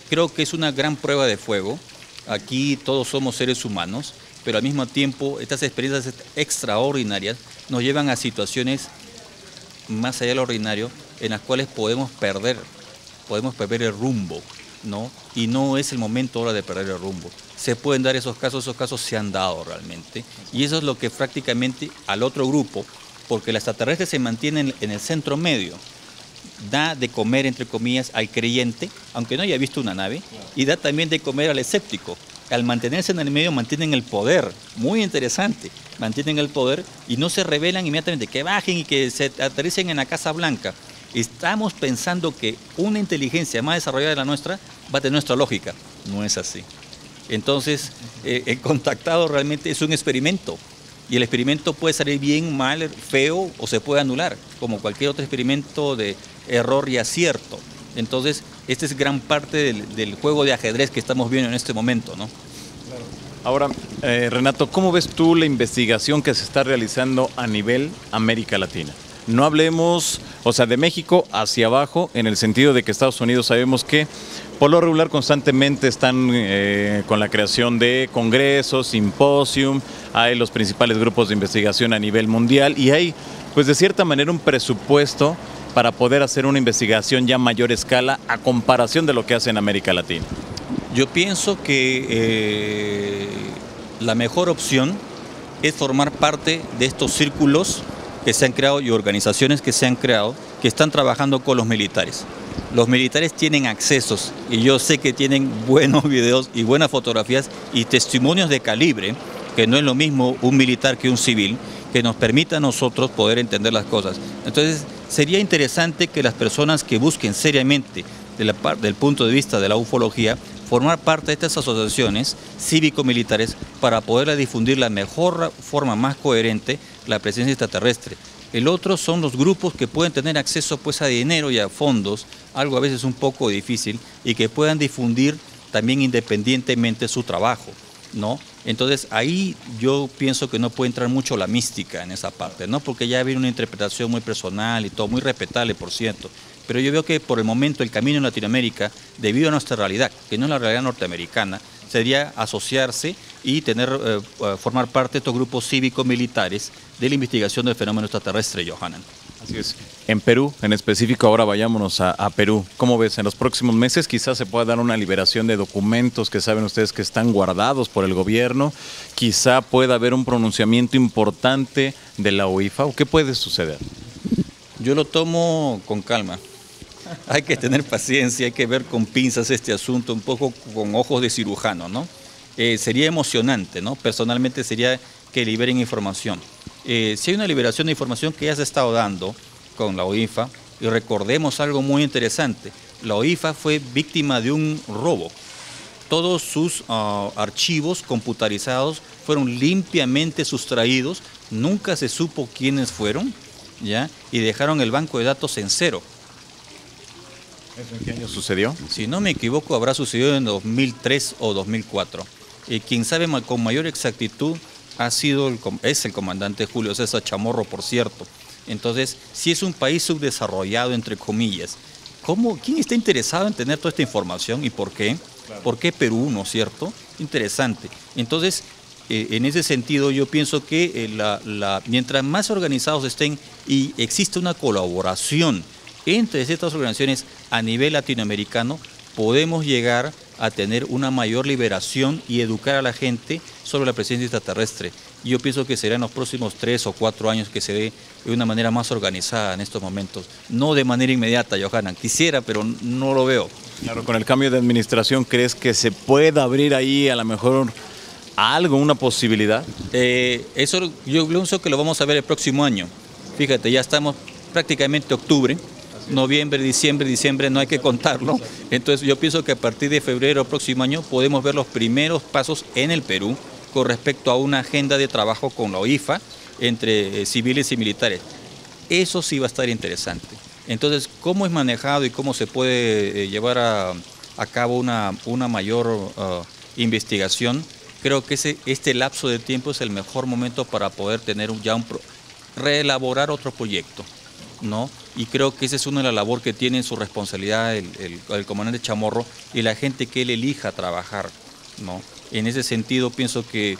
creo que es una gran prueba de fuego. Aquí todos somos seres humanos, pero al mismo tiempo estas experiencias extraordinarias nos llevan a situaciones más allá de lo ordinario en las cuales podemos perder el rumbo, ¿no? Y no es el momento ahora de perder el rumbo. Se pueden dar esos casos se han dado realmente. Y eso es lo que prácticamente al otro grupo, porque el extraterrestre se mantiene en el centro medio, da de comer, entre comillas, al creyente, aunque no haya visto una nave, y da también de comer al escéptico. Al mantenerse en el medio, mantienen el poder, muy interesante, mantienen el poder y no se rebelan inmediatamente, que bajen y que se aterricen en la Casa Blanca. Estamos pensando que una inteligencia más desarrollada de la nuestra va a tener nuestra lógica. No es así. Entonces, el contactado realmente es un experimento. Y el experimento puede salir bien, mal, feo o se puede anular, como cualquier otro experimento de error y acierto. Entonces, esta es gran parte del juego de ajedrez que estamos viendo en este momento, ¿no? Claro. Ahora, Renato, ¿cómo ves tú la investigación que se está realizando a nivel América Latina? No hablemos, o sea, de México hacia abajo, en el sentido de que Estados Unidos sabemos que por lo regular constantemente están con la creación de congresos, simposium, hay los principales grupos de investigación a nivel mundial y hay, pues de cierta manera, un presupuesto para poder hacer una investigación ya a mayor escala a comparación de lo que hace en América Latina. Yo pienso que la mejor opción es formar parte de estos círculos que se han creado y organizaciones que se han creado que están trabajando con los militares. Los militares tienen accesos y yo sé que tienen buenos videos y buenas fotografías y testimonios de calibre, que no es lo mismo un militar que un civil, que nos permita a nosotros poder entender las cosas. Entonces, sería interesante que las personas que busquen seriamente del punto de vista de la ufología, formar parte de estas asociaciones cívico-militares para poder difundir la mejor forma, más coherente, la presencia extraterrestre. El otro son los grupos que pueden tener acceso pues a dinero y a fondos, algo a veces un poco difícil, y que puedan difundir también independientemente su trabajo, ¿no? Entonces ahí yo pienso que no puede entrar mucho la mística en esa parte, ¿no? Porque ya viene una interpretación muy personal y todo, muy respetable, por cierto. Pero yo veo que por el momento el camino en Latinoamérica, debido a nuestra realidad, que no es la realidad norteamericana, sería asociarse y formar parte de estos grupos cívico-militares de la investigación del fenómeno extraterrestre, Johanan. Así es. En Perú, en específico, ahora vayámonos a Perú. ¿Cómo ves? En los próximos meses quizás se pueda dar una liberación de documentos que saben ustedes que están guardados por el gobierno. Quizá pueda haber un pronunciamiento importante de la OIFA. ¿O qué puede suceder? Yo lo tomo con calma. Hay que tener paciencia, hay que ver con pinzas este asunto, un poco con ojos de cirujano, ¿no? Sería emocionante, ¿no? Personalmente sería que liberen información. Si hay una liberación de información que ya se ha estado dando con la OIFA, y recordemos algo muy interesante, la OIFA fue víctima de un robo. Todos sus archivos computarizados fueron limpiamente sustraídos, nunca se supo quiénes fueron, ¿ya? Y dejaron el banco de datos en cero. ¿Eso en qué año sucedió? Si no me equivoco, habrá sucedido en 2003 o 2004. Quien sabe con mayor exactitud es el comandante Julio César Chamorro, por cierto. Entonces, si es un país subdesarrollado, entre comillas, ¿quién está interesado en tener toda esta información y por qué? Claro. ¿Por qué Perú, no es cierto? Interesante. Entonces, en ese sentido, yo pienso que mientras más organizados estén y existe una colaboración entre estas organizaciones a nivel latinoamericano, podemos llegar a tener una mayor liberación y educar a la gente sobre la presencia extraterrestre. Yo pienso que será en los próximos 3 o 4 años que se dé de una manera más organizada en estos momentos. No de manera inmediata, Johanan. Quisiera, pero no lo veo. Claro, con el cambio de administración, ¿crees que se pueda abrir ahí a lo mejor algo, una posibilidad? Eso yo pienso que lo vamos a ver el próximo año. Fíjate, ya estamos prácticamente octubre. Noviembre, diciembre, no hay que contarlo. Entonces yo pienso que a partir de febrero próximo año podemos ver los primeros pasos en el Perú con respecto a una agenda de trabajo con la OIFA entre civiles y militares. Eso sí va a estar interesante. Entonces, ¿cómo es manejado y cómo se puede llevar a cabo una mayor investigación? Creo que este lapso de tiempo es el mejor momento para poder tener reelaborar otro proyecto, ¿no? Y creo que esa es una de las labores que tiene en su responsabilidad el comandante Chamorro y la gente que él elija trabajar, ¿no? En ese sentido pienso que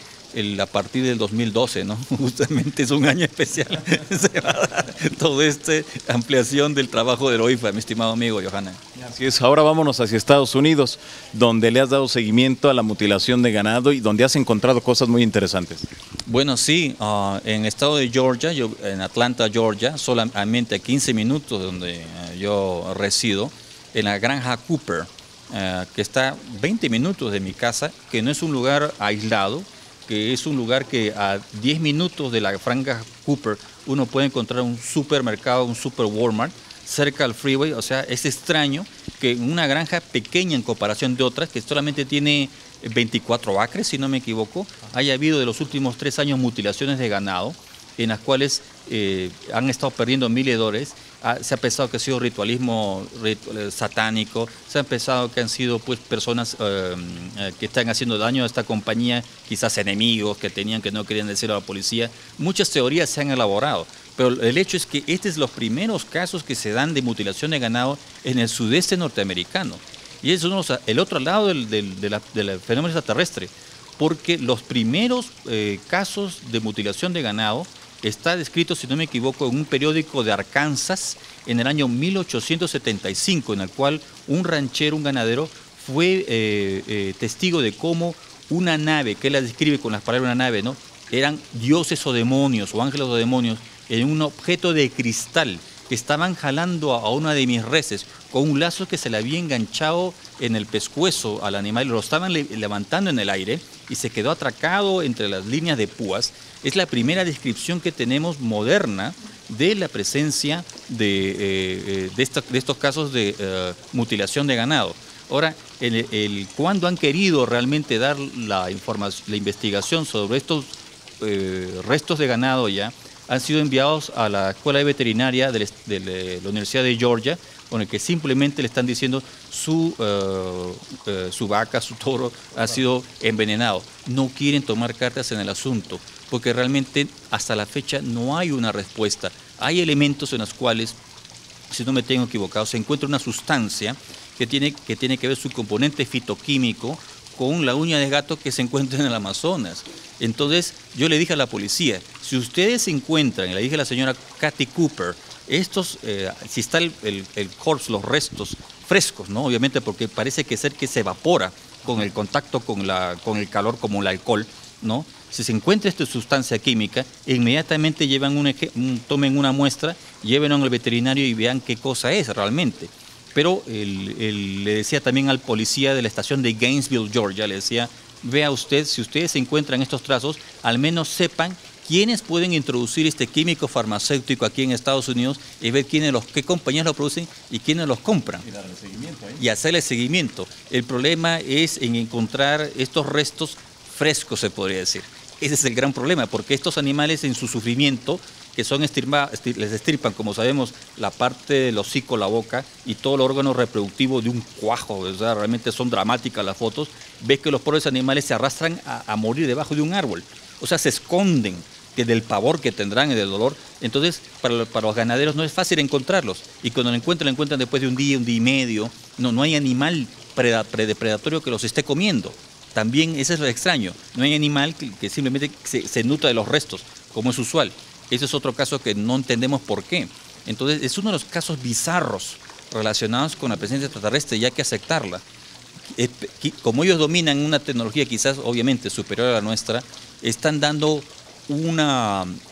a partir del 2012, ¿no? Justamente es un año especial, se va a dar toda esta ampliación del trabajo del OIFA, mi estimado amigo Johanan. Así es, ahora vámonos hacia Estados Unidos, donde le has dado seguimiento a la mutilación de ganado y donde has encontrado cosas muy interesantes. Bueno, sí, en el estado de Georgia, en Atlanta, Georgia, solamente a 15 minutos de donde yo resido, en la granja Cooper, que está 20 minutos de mi casa, que no es un lugar aislado, que es un lugar que a 10 minutos de la granja Cooper uno puede encontrar un supermercado, un super Walmart, cerca al freeway. O sea, es extraño que en una granja pequeña en comparación de otras, que solamente tiene 24 acres, si no me equivoco, haya habido de los últimos 3 años mutilaciones de ganado, en las cuales han estado perdiendo miles de dólares. Se ha pensado que ha sido ritualismo satánico, se ha pensado que han sido pues personas que están haciendo daño a esta compañía, quizás enemigos que no querían decirlo a la policía. Muchas teorías se han elaborado, pero el hecho es que este es los primeros casos que se dan de mutilación de ganado en el sudeste norteamericano. Y eso es el otro lado del fenómeno extraterrestre, porque los primeros casos de mutilación de ganado está descrito, si no me equivoco, en un periódico de Arkansas en el año 1875, en el cual un ranchero, un ganadero, fue testigo de cómo una nave, que él la describe con las palabras de una nave, ¿no? Eran dioses o demonios, o ángeles o demonios, en un objeto de cristal, que estaban jalando a una de mis reses con un lazo que se le había enganchado en el pescuezo al animal, lo estaban levantando en el aire y se quedó atracado entre las líneas de púas. Es la primera descripción que tenemos moderna de la presencia de estos casos de mutilación de ganado. Ahora, cuando han querido realmente dar la investigación sobre estos restos de ganado ya, han sido enviados a la escuela de veterinaria de la Universidad de Georgia, con el que simplemente le están diciendo su vaca, su toro ha sido envenenado. No quieren tomar cartas en el asunto, porque realmente hasta la fecha no hay una respuesta. Hay elementos en los cuales, si no me tengo equivocado, se encuentra una sustancia que tiene que ver su componente fitoquímico con la uña de gato que se encuentra en el Amazonas. Entonces yo le dije a la policía, si ustedes encuentran, y le dije a la señora Kathy Cooper, si está el corpse, los restos frescos, ¿no? Obviamente porque parece que se evapora con el contacto con el calor, como el alcohol, ¿no? Si se encuentra esta sustancia química, inmediatamente tomen una muestra, llévenla al veterinario y vean qué cosa es realmente. Pero le decía también al policía de la estación de Gainesville, Georgia, le decía, vea usted, si ustedes encuentran estos trazos, al menos sepan quiénes pueden introducir este químico farmacéutico aquí en Estados Unidos y ver qué compañías lo producen y quiénes los compran. Y darle seguimiento, ¿eh? Y hacerle seguimiento. El problema es en encontrar estos restos frescos, se podría decir. Ese es el gran problema, porque estos animales en su sufrimiento, que son les estirpan, como sabemos, la parte del hocico, la boca y todo el órgano reproductivo de un cuajo, o sea, realmente son dramáticas las fotos, ves que los pobres animales se arrastran a morir debajo de un árbol, o sea, se esconden del pavor que tendrán y del dolor. Entonces, para los ganaderos no es fácil encontrarlos, y cuando lo encuentran después de un día y medio, no hay animal predatorio que los esté comiendo. También, eso es lo extraño, no hay animal que simplemente se nutra de los restos, como es usual. Ese es otro caso que no entendemos por qué. Entonces, es uno de los casos bizarros relacionados con la presencia extraterrestre y hay que aceptarla. Como ellos dominan una tecnología quizás obviamente superior a la nuestra, están dando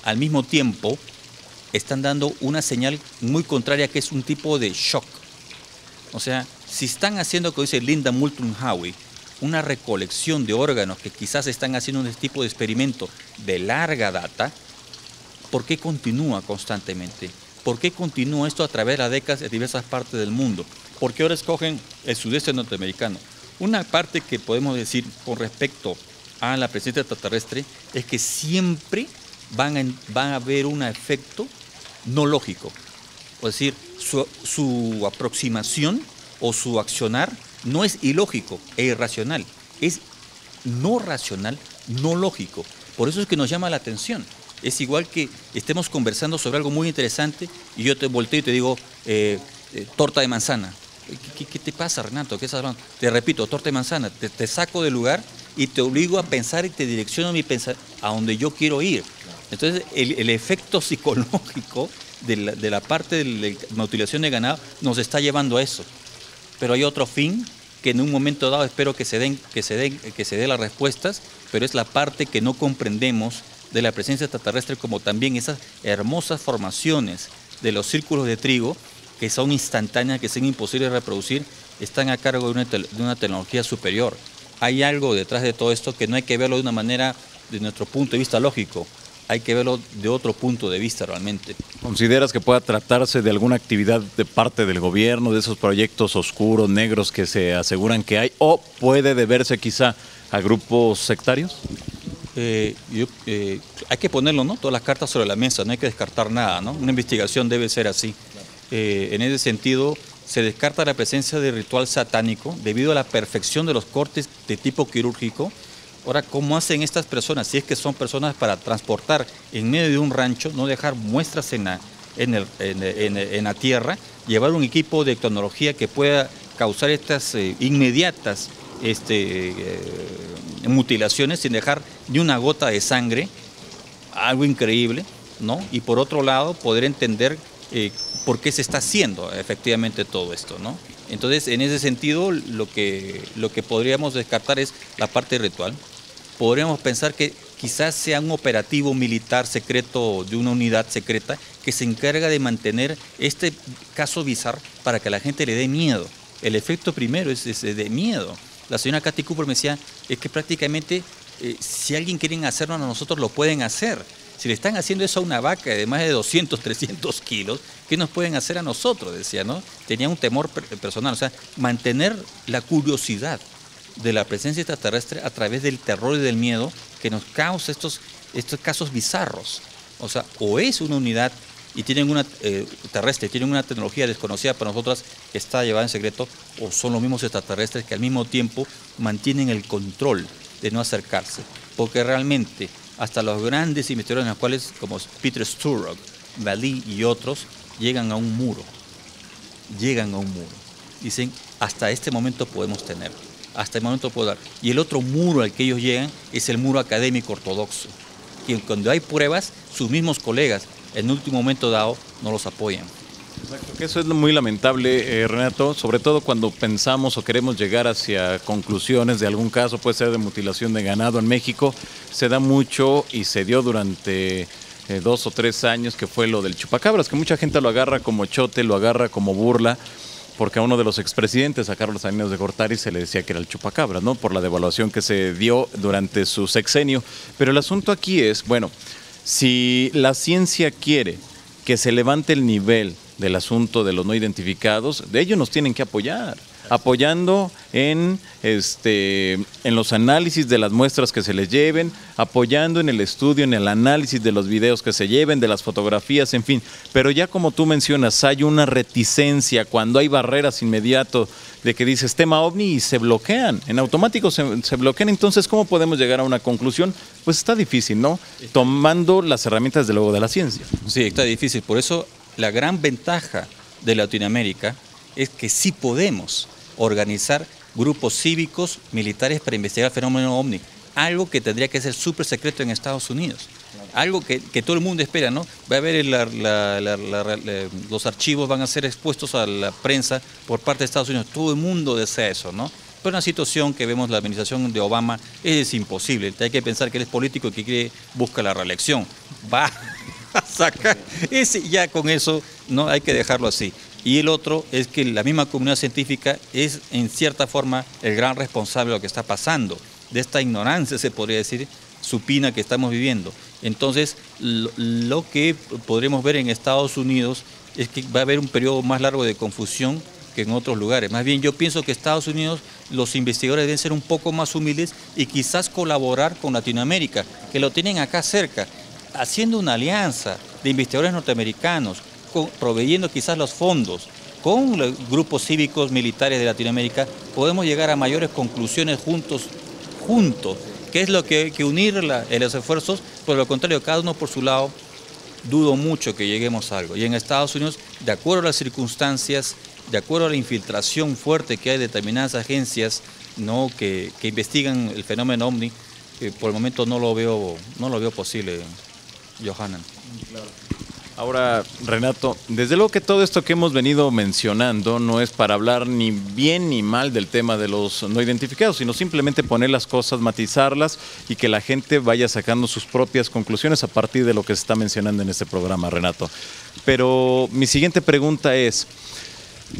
al mismo tiempo, están dando una señal muy contraria, que es un tipo de shock. O sea, si están haciendo, como dice Linda Moulton Howe, una recolección de órganos que quizás están haciendo un tipo de experimento de larga data, ¿por qué continúa constantemente? ¿Por qué continúa esto a través de las décadas en diversas partes del mundo? ¿Por qué ahora escogen el sudeste norteamericano? Una parte que podemos decir con respecto a la presencia extraterrestre es que siempre van a haber un efecto no lógico. Es decir, su aproximación o su accionar no es ilógico e irracional, es no racional, no lógico. Por eso es que nos llama la atención. Es igual que estemos conversando sobre algo muy interesante y yo te volteo y te digo, torta de manzana. ¿Qué te pasa, Renato? ¿Qué estás hablando? Te repito, torta de manzana. Te saco del lugar y te obligo a pensar y te direcciono mi pensar a donde yo quiero ir. Entonces, el efecto psicológico de la parte de la mutilación de ganado nos está llevando a eso. Pero hay otro fin que en un momento dado espero que se dé las respuestas, pero es la parte que no comprendemos de la presencia extraterrestre, como también esas hermosas formaciones de los círculos de trigo, que son instantáneas, que son imposibles de reproducir, están a cargo de una tecnología superior. Hay algo detrás de todo esto que no hay que verlo de una manera, de nuestro punto de vista lógico, hay que verlo de otro punto de vista realmente. ¿Consideras que pueda tratarse de alguna actividad de parte del gobierno, de esos proyectos oscuros, negros que se aseguran que hay, o puede deberse quizá a grupos sectarios? Hay que ponerlo, ¿no? Todas las cartas sobre la mesa, no hay que descartar nada, ¿no? Una investigación debe ser así. En ese sentido, se descarta la presencia de ritual satánico debido a la perfección de los cortes de tipo quirúrgico. Ahora, ¿cómo hacen estas personas? Si es que son personas para transportar en medio de un rancho, no dejar muestras en la tierra, llevar un equipo de tecnología que pueda causar estas inmediatas mutilaciones sin dejar ni una gota de sangre, algo increíble, ¿no? Y por otro lado, poder entender por qué se está haciendo efectivamente todo esto, ¿no? Entonces, en ese sentido, lo que podríamos descartar es la parte ritual. Podríamos pensar que quizás sea un operativo militar secreto de una unidad secreta que se encarga de mantener este caso bizarro para que a la gente le dé miedo. El efecto primero es de miedo. La señora Katy Cooper me decía, es que prácticamente si alguien quiere hacerlo a nosotros, lo pueden hacer. Si le están haciendo eso a una vaca de más de 200, 300 kilos, ¿qué nos pueden hacer a nosotros? Decía, ¿no? Tenía un temor personal, o sea, mantener la curiosidad de la presencia extraterrestre a través del terror y del miedo que nos causa estos casos bizarros. O sea, o es una unidad y tienen una terrestre, tienen una tecnología desconocida para nosotras que está llevada en secreto, o son los mismos extraterrestres que al mismo tiempo mantienen el control de no acercarse. Porque realmente hasta los grandes investigadores, en los cuales, como Peter Sturrock, Bali y otros, llegan a un muro. Llegan a un muro. Dicen, hasta este momento podemos tener. Hasta el momento puedo dar. Y el otro muro al que ellos llegan es el muro académico ortodoxo. Que cuando hay pruebas, sus mismos colegas, en un último momento dado, no los apoyan. Exacto, que eso es muy lamentable, Renato, sobre todo cuando pensamos o queremos llegar hacia conclusiones de algún caso, puede ser de mutilación de ganado en México, se da mucho y se dio durante 2 o 3 años, que fue lo del chupacabras, que mucha gente lo agarra como chote, lo agarra como burla, porque a uno de los expresidentes, a Carlos Salinas de Gortari, se le decía que era el chupacabras, ¿no? Por la devaluación que se dio durante su sexenio. Pero el asunto aquí es, bueno, si la ciencia quiere que se levante el nivel del asunto de los no identificados, de ellos nos tienen que apoyar, apoyando en los análisis de las muestras que se les lleven, apoyando en el estudio, en el análisis de los videos que se lleven, de las fotografías, en fin. Pero ya como tú mencionas, hay una reticencia cuando hay barreras inmediato de que dices tema OVNI y se bloquean, en automático se bloquean. Entonces, ¿cómo podemos llegar a una conclusión? Pues está difícil, ¿no? Tomando las herramientas, desde luego, de la ciencia. Sí, está difícil. Por eso la gran ventaja de Latinoamérica es que sí podemos organizar grupos cívicos, militares para investigar el fenómeno OVNI. Algo que tendría que ser súper secreto en Estados Unidos. Algo que todo el mundo espera, ¿no? Va a haber los archivos van a ser expuestos a la prensa por parte de Estados Unidos. Todo el mundo desea eso, ¿no? Pero una situación que vemos la administración de Obama es imposible. Hay que pensar que él es político y que busca la reelección. Va a sacar ese, ya con eso no hay que dejarlo así. Y el otro es que la misma comunidad científica es en cierta forma el gran responsable de lo que está pasando, de esta ignorancia, se podría decir, supina que estamos viviendo. Entonces, lo que podremos ver en Estados Unidos es que va a haber un periodo más largo de confusión que en otros lugares. Más bien, yo pienso que Estados Unidos, los investigadores deben ser un poco más humildes y quizás colaborar con Latinoamérica, que lo tienen acá cerca, haciendo una alianza de investigadores norteamericanos, proveyendo quizás los fondos. Con los grupos cívicos militares de Latinoamérica podemos llegar a mayores conclusiones juntos, que es lo que hay que unir en los esfuerzos. Por lo contrario, cada uno por su lado, dudo mucho que lleguemos a algo. Y en Estados Unidos, de acuerdo a las circunstancias, de acuerdo a la infiltración fuerte que hay de determinadas agencias, ¿no?, que investigan el fenómeno OVNI, por el momento no lo veo posible, Johanan. Claro. Ahora, Renato, desde luego que todo esto que hemos venido mencionando no es para hablar ni bien ni mal del tema de los no identificados, sino simplemente poner las cosas, matizarlas y que la gente vaya sacando sus propias conclusiones a partir de lo que se está mencionando en este programa, Renato. Pero mi siguiente pregunta es,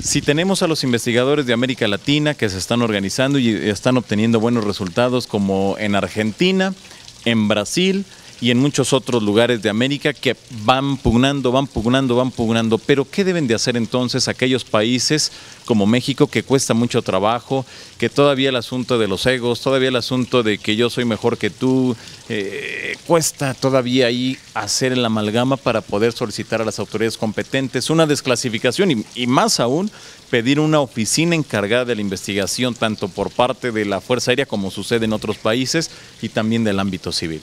si tenemos a los investigadores de América Latina que se están organizando y están obteniendo buenos resultados, como en Argentina, en Brasil y en muchos otros lugares de América, que van pugnando, pero ¿qué deben de hacer entonces aquellos países como México, que cuesta mucho trabajo, que todavía el asunto de los egos, todavía el asunto de que yo soy mejor que tú, cuesta todavía ahí hacer el amalgama para poder solicitar a las autoridades competentes una desclasificación y más aún pedir una oficina encargada de la investigación, tanto por parte de la Fuerza Aérea como sucede en otros países y también del ámbito civil?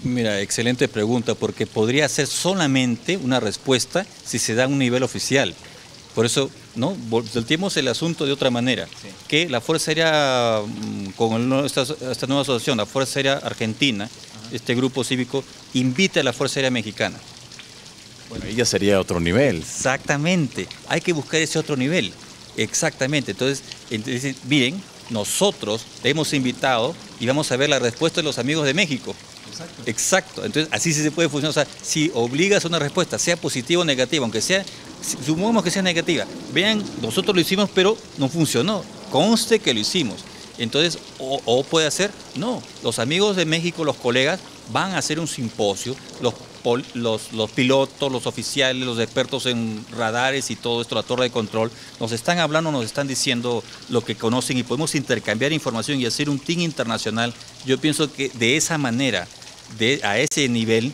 Mira, excelente pregunta, porque podría ser solamente una respuesta si se da a un nivel oficial. Por eso, ¿no? Volteemos el asunto de otra manera, que la Fuerza Aérea, con esta nueva asociación, la Fuerza Aérea Argentina, este grupo cívico, invita a la Fuerza Aérea Mexicana. Bueno, ahí ya sería otro nivel. Exactamente, hay que buscar ese otro nivel, exactamente. Entonces miren, nosotros le hemos invitado y vamos a ver la respuesta de los amigos de México. Exacto. Entonces así sí se puede funcionar. O sea, si obligas a una respuesta, sea positiva o negativa, aunque sea, supongamos que sea negativa, vean, nosotros lo hicimos pero no funcionó, conste que lo hicimos. Entonces, o puede ser, no, los amigos de México, los colegas, van a hacer un simposio, los pilotos, los oficiales, los expertos en radares y todo esto, la torre de control, nos están hablando, nos están diciendo lo que conocen y podemos intercambiar información y hacer un team internacional. Yo pienso que de esa manera, a ese nivel,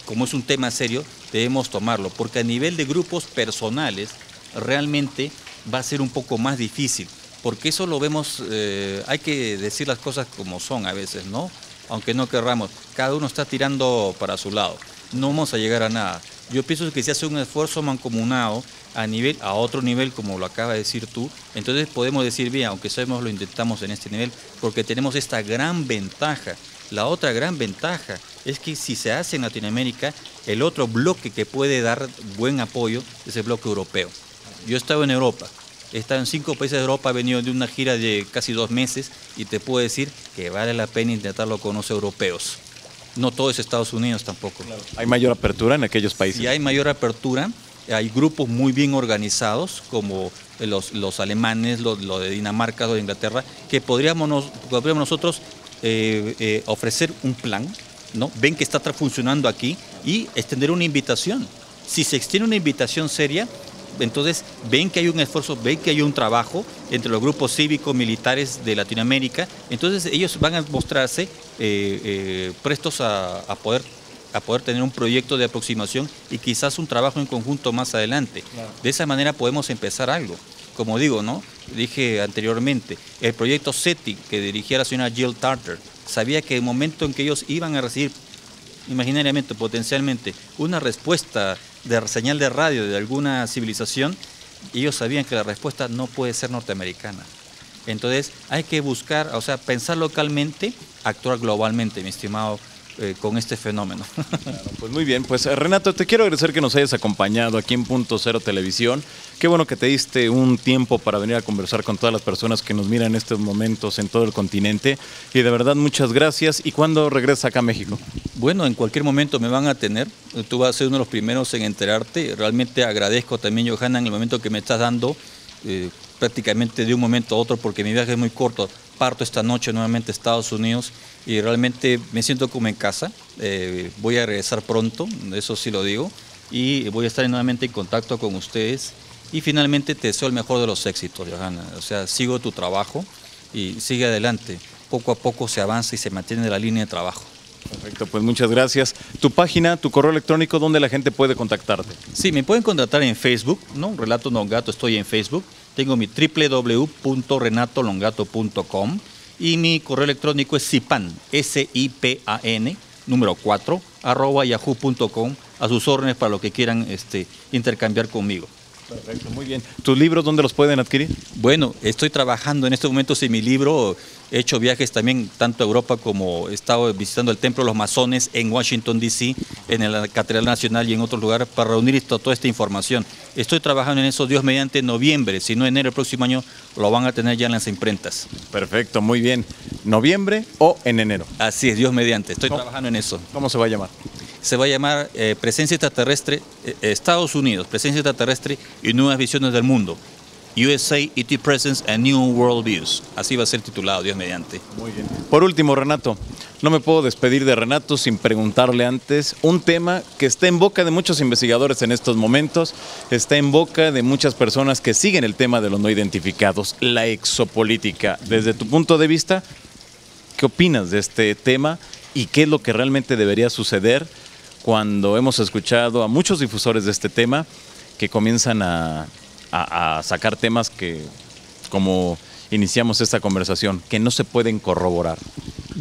como es un tema serio, debemos tomarlo, porque a nivel de grupos personales realmente va a ser un poco más difícil, porque eso lo vemos, hay que decir las cosas como son a veces, ¿no? Aunque no querramos, cada uno está tirando para su lado, no vamos a llegar a nada. Yo pienso que si hace un esfuerzo mancomunado a otro nivel, como lo acaba de decir tú, entonces podemos decir, bien, aunque sabemos lo intentamos en este nivel, porque tenemos esta gran ventaja. La otra gran ventaja es que si se hace en Latinoamérica, el otro bloque que puede dar buen apoyo es el bloque europeo. Yo he estado en Europa. He estado en 5 países de Europa, he venido de una gira de casi 2 meses y te puedo decir que vale la pena intentarlo con los europeos. No todo es Estados Unidos tampoco. Claro. ¿Hay mayor apertura en aquellos países? Sí, hay mayor apertura. Hay grupos muy bien organizados, como los alemanes, lo de Dinamarca, lo de Inglaterra, que podríamos nosotros ofrecer un plan, ¿no? Ven que está funcionando aquí y extender una invitación. Si se extiende una invitación seria, entonces ven que hay un esfuerzo, ven que hay un trabajo entre los grupos cívicos militares de Latinoamérica, entonces ellos van a mostrarse prestos a poder tener un proyecto de aproximación y quizás un trabajo en conjunto más adelante. Claro. De esa manera podemos empezar algo. Como digo, ¿no? Dije anteriormente, el proyecto SETI que dirigía la señora Jill Tarter, sabía que el momento en que ellos iban a recibir imaginariamente, potencialmente, una respuesta de señal de radio de alguna civilización, ellos sabían que la respuesta no puede ser norteamericana. Entonces hay que buscar, o sea, pensar localmente, actuar globalmente, mi estimado, con este fenómeno. Claro, pues muy bien, pues Renato, te quiero agradecer que nos hayas acompañado aquí en Punto Cero Televisión. Qué bueno que te diste un tiempo para venir a conversar con todas las personas que nos miran en estos momentos en todo el continente. Y de verdad, muchas gracias. ¿Y cuándo regresas acá a México? Bueno, en cualquier momento me van a tener. Tú vas a ser uno de los primeros en enterarte. Realmente agradezco también, Johanna, en el momento que me estás dando, prácticamente de un momento a otro, porque mi viaje es muy corto. Parto esta noche nuevamente a Estados Unidos y realmente me siento como en casa. Voy a regresar pronto, eso sí lo digo, y voy a estar nuevamente en contacto con ustedes. Y finalmente te deseo el mejor de los éxitos, Johanna. O sea, sigo tu trabajo y sigue adelante. Poco a poco se avanza y se mantiene la línea de trabajo. Perfecto, pues muchas gracias. Tu página, tu correo electrónico, ¿dónde la gente puede contactarte? Sí, me pueden contactar en Facebook, ¿no? Renato Longato, estoy en Facebook. Tengo mi www.renatolongato.com y mi correo electrónico es sipan, SIPAN, número 4, @yahoo.com, a sus órdenes para lo que quieran intercambiar conmigo. Perfecto, muy bien. ¿Tus libros dónde los pueden adquirir? Bueno, estoy trabajando en estos momentos en mi libro. He hecho viajes también tanto a Europa como he estado visitando el Templo de los Masones en Washington, D.C., en la Catedral Nacional y en otros lugares para reunir toda esta información. Estoy trabajando en eso, Dios mediante, noviembre, si no enero el próximo año, lo van a tener ya en las imprentas. Perfecto, muy bien. ¿Noviembre o en enero? Así es, Dios mediante, estoy trabajando en eso. ¿Cómo se va a llamar? Se va a llamar Presencia Extraterrestre, Estados Unidos, Presencia Extraterrestre y Nuevas Visiones del Mundo. USA, ET Presence and New World Views. Así va a ser titulado, Dios mediante. Muy bien. Por último, Renato, no me puedo despedir de Renato sin preguntarle antes un tema que está en boca de muchos investigadores en estos momentos, está en boca de muchas personas que siguen el tema de los no identificados, la exopolítica. Desde tu punto de vista, ¿qué opinas de este tema y qué es lo que realmente debería suceder cuando hemos escuchado a muchos difusores de este tema que comienzan a sacar temas que, como iniciamos esta conversación, que no se pueden corroborar?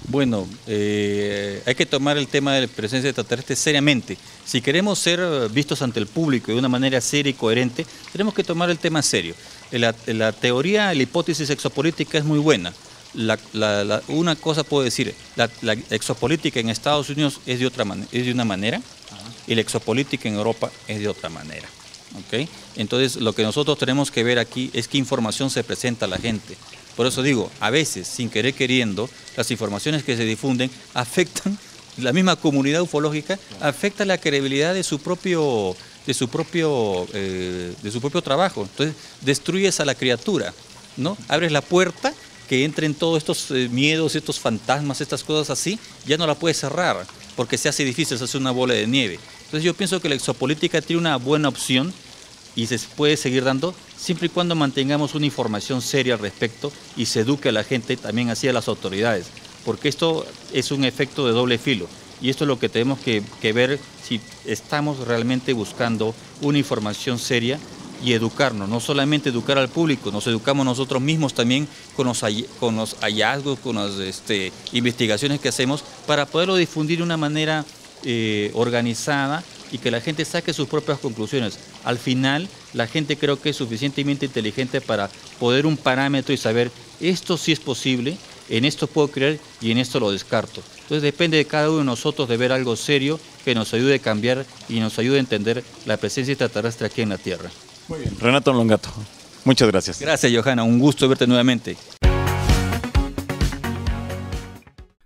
Bueno, hay que tomar el tema de la presencia extraterrestre seriamente. Si queremos ser vistos ante el público de una manera seria y coherente, tenemos que tomar el tema serio. La teoría, la hipótesis exopolítica es muy buena. Una cosa puedo decir, la exopolítica en Estados Unidos es de una manera y la exopolítica en Europa es de otra manera. ¿Okay? Entonces, lo que nosotros tenemos que ver aquí es qué información se presenta a la gente. Por eso digo, a veces, sin querer queriendo, las informaciones que se difunden afectan, la misma comunidad ufológica afecta la credibilidad de su propio trabajo. Entonces, destruyes a la criatura, ¿no? Abres la puerta que entren todos estos miedos, estos fantasmas, estas cosas así, ya no la puedes cerrar, porque se hace difícil, se hace una bola de nieve. Entonces yo pienso que la exopolítica tiene una buena opción y se puede seguir dando siempre y cuando mantengamos una información seria al respecto y se eduque a la gente, también así a las autoridades, porque esto es un efecto de doble filo y esto es lo que tenemos que ver si estamos realmente buscando una información seria y educarnos, no solamente educar al público, nos educamos nosotros mismos también con los hallazgos, con las investigaciones que hacemos para poderlo difundir de una manera organizada y que la gente saque sus propias conclusiones. Al final, la gente creo que es suficientemente inteligente para poder un parámetro y saber esto sí es posible, en esto puedo creer y en esto lo descarto. Entonces depende de cada uno de nosotros de ver algo serio que nos ayude a cambiar y nos ayude a entender la presencia extraterrestre aquí en la Tierra. Muy bien. Renato Longato, muchas gracias. Gracias, Johanna, un gusto verte nuevamente.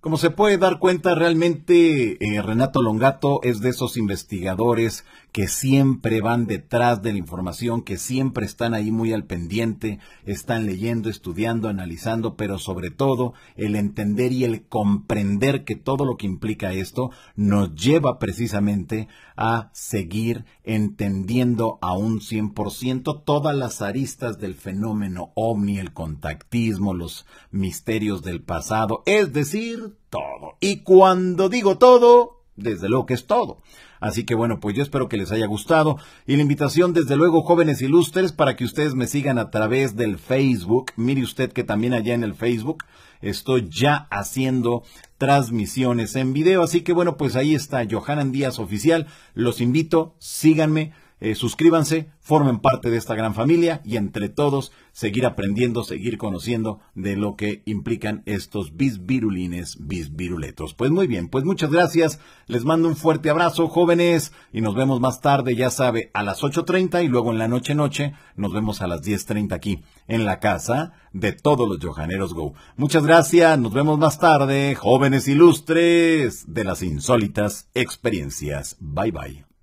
Como se puede dar cuenta, realmente Renato Longato es de esos investigadores que siempre van detrás de la información, que siempre están ahí muy al pendiente, están leyendo, estudiando, analizando, pero sobre todo el entender y el comprender que todo lo que implica esto nos lleva precisamente a seguir entendiendo a un 100% todas las aristas del fenómeno ovni, el contactismo, los misterios del pasado, es decir, todo. Y cuando digo todo, desde luego que es todo. Así que bueno, pues yo espero que les haya gustado. Y la invitación, desde luego, jóvenes ilustres, para que ustedes me sigan a través del Facebook. Mire usted que también allá en el Facebook estoy ya haciendo transmisiones en video. Así que bueno, pues ahí está Johanan Díaz Oficial. Los invito, síganme. Suscríbanse, formen parte de esta gran familia y entre todos seguir aprendiendo, seguir conociendo de lo que implican estos bisvirulines, bisviruletos. Pues muy bien, pues muchas gracias, les mando un fuerte abrazo, jóvenes, y nos vemos más tarde, ya sabe, a las 8:30 y luego en la noche nos vemos a las 10:30 aquí en la casa de todos los Johaneros Go. Muchas gracias, nos vemos más tarde, jóvenes ilustres de las insólitas experiencias. Bye bye.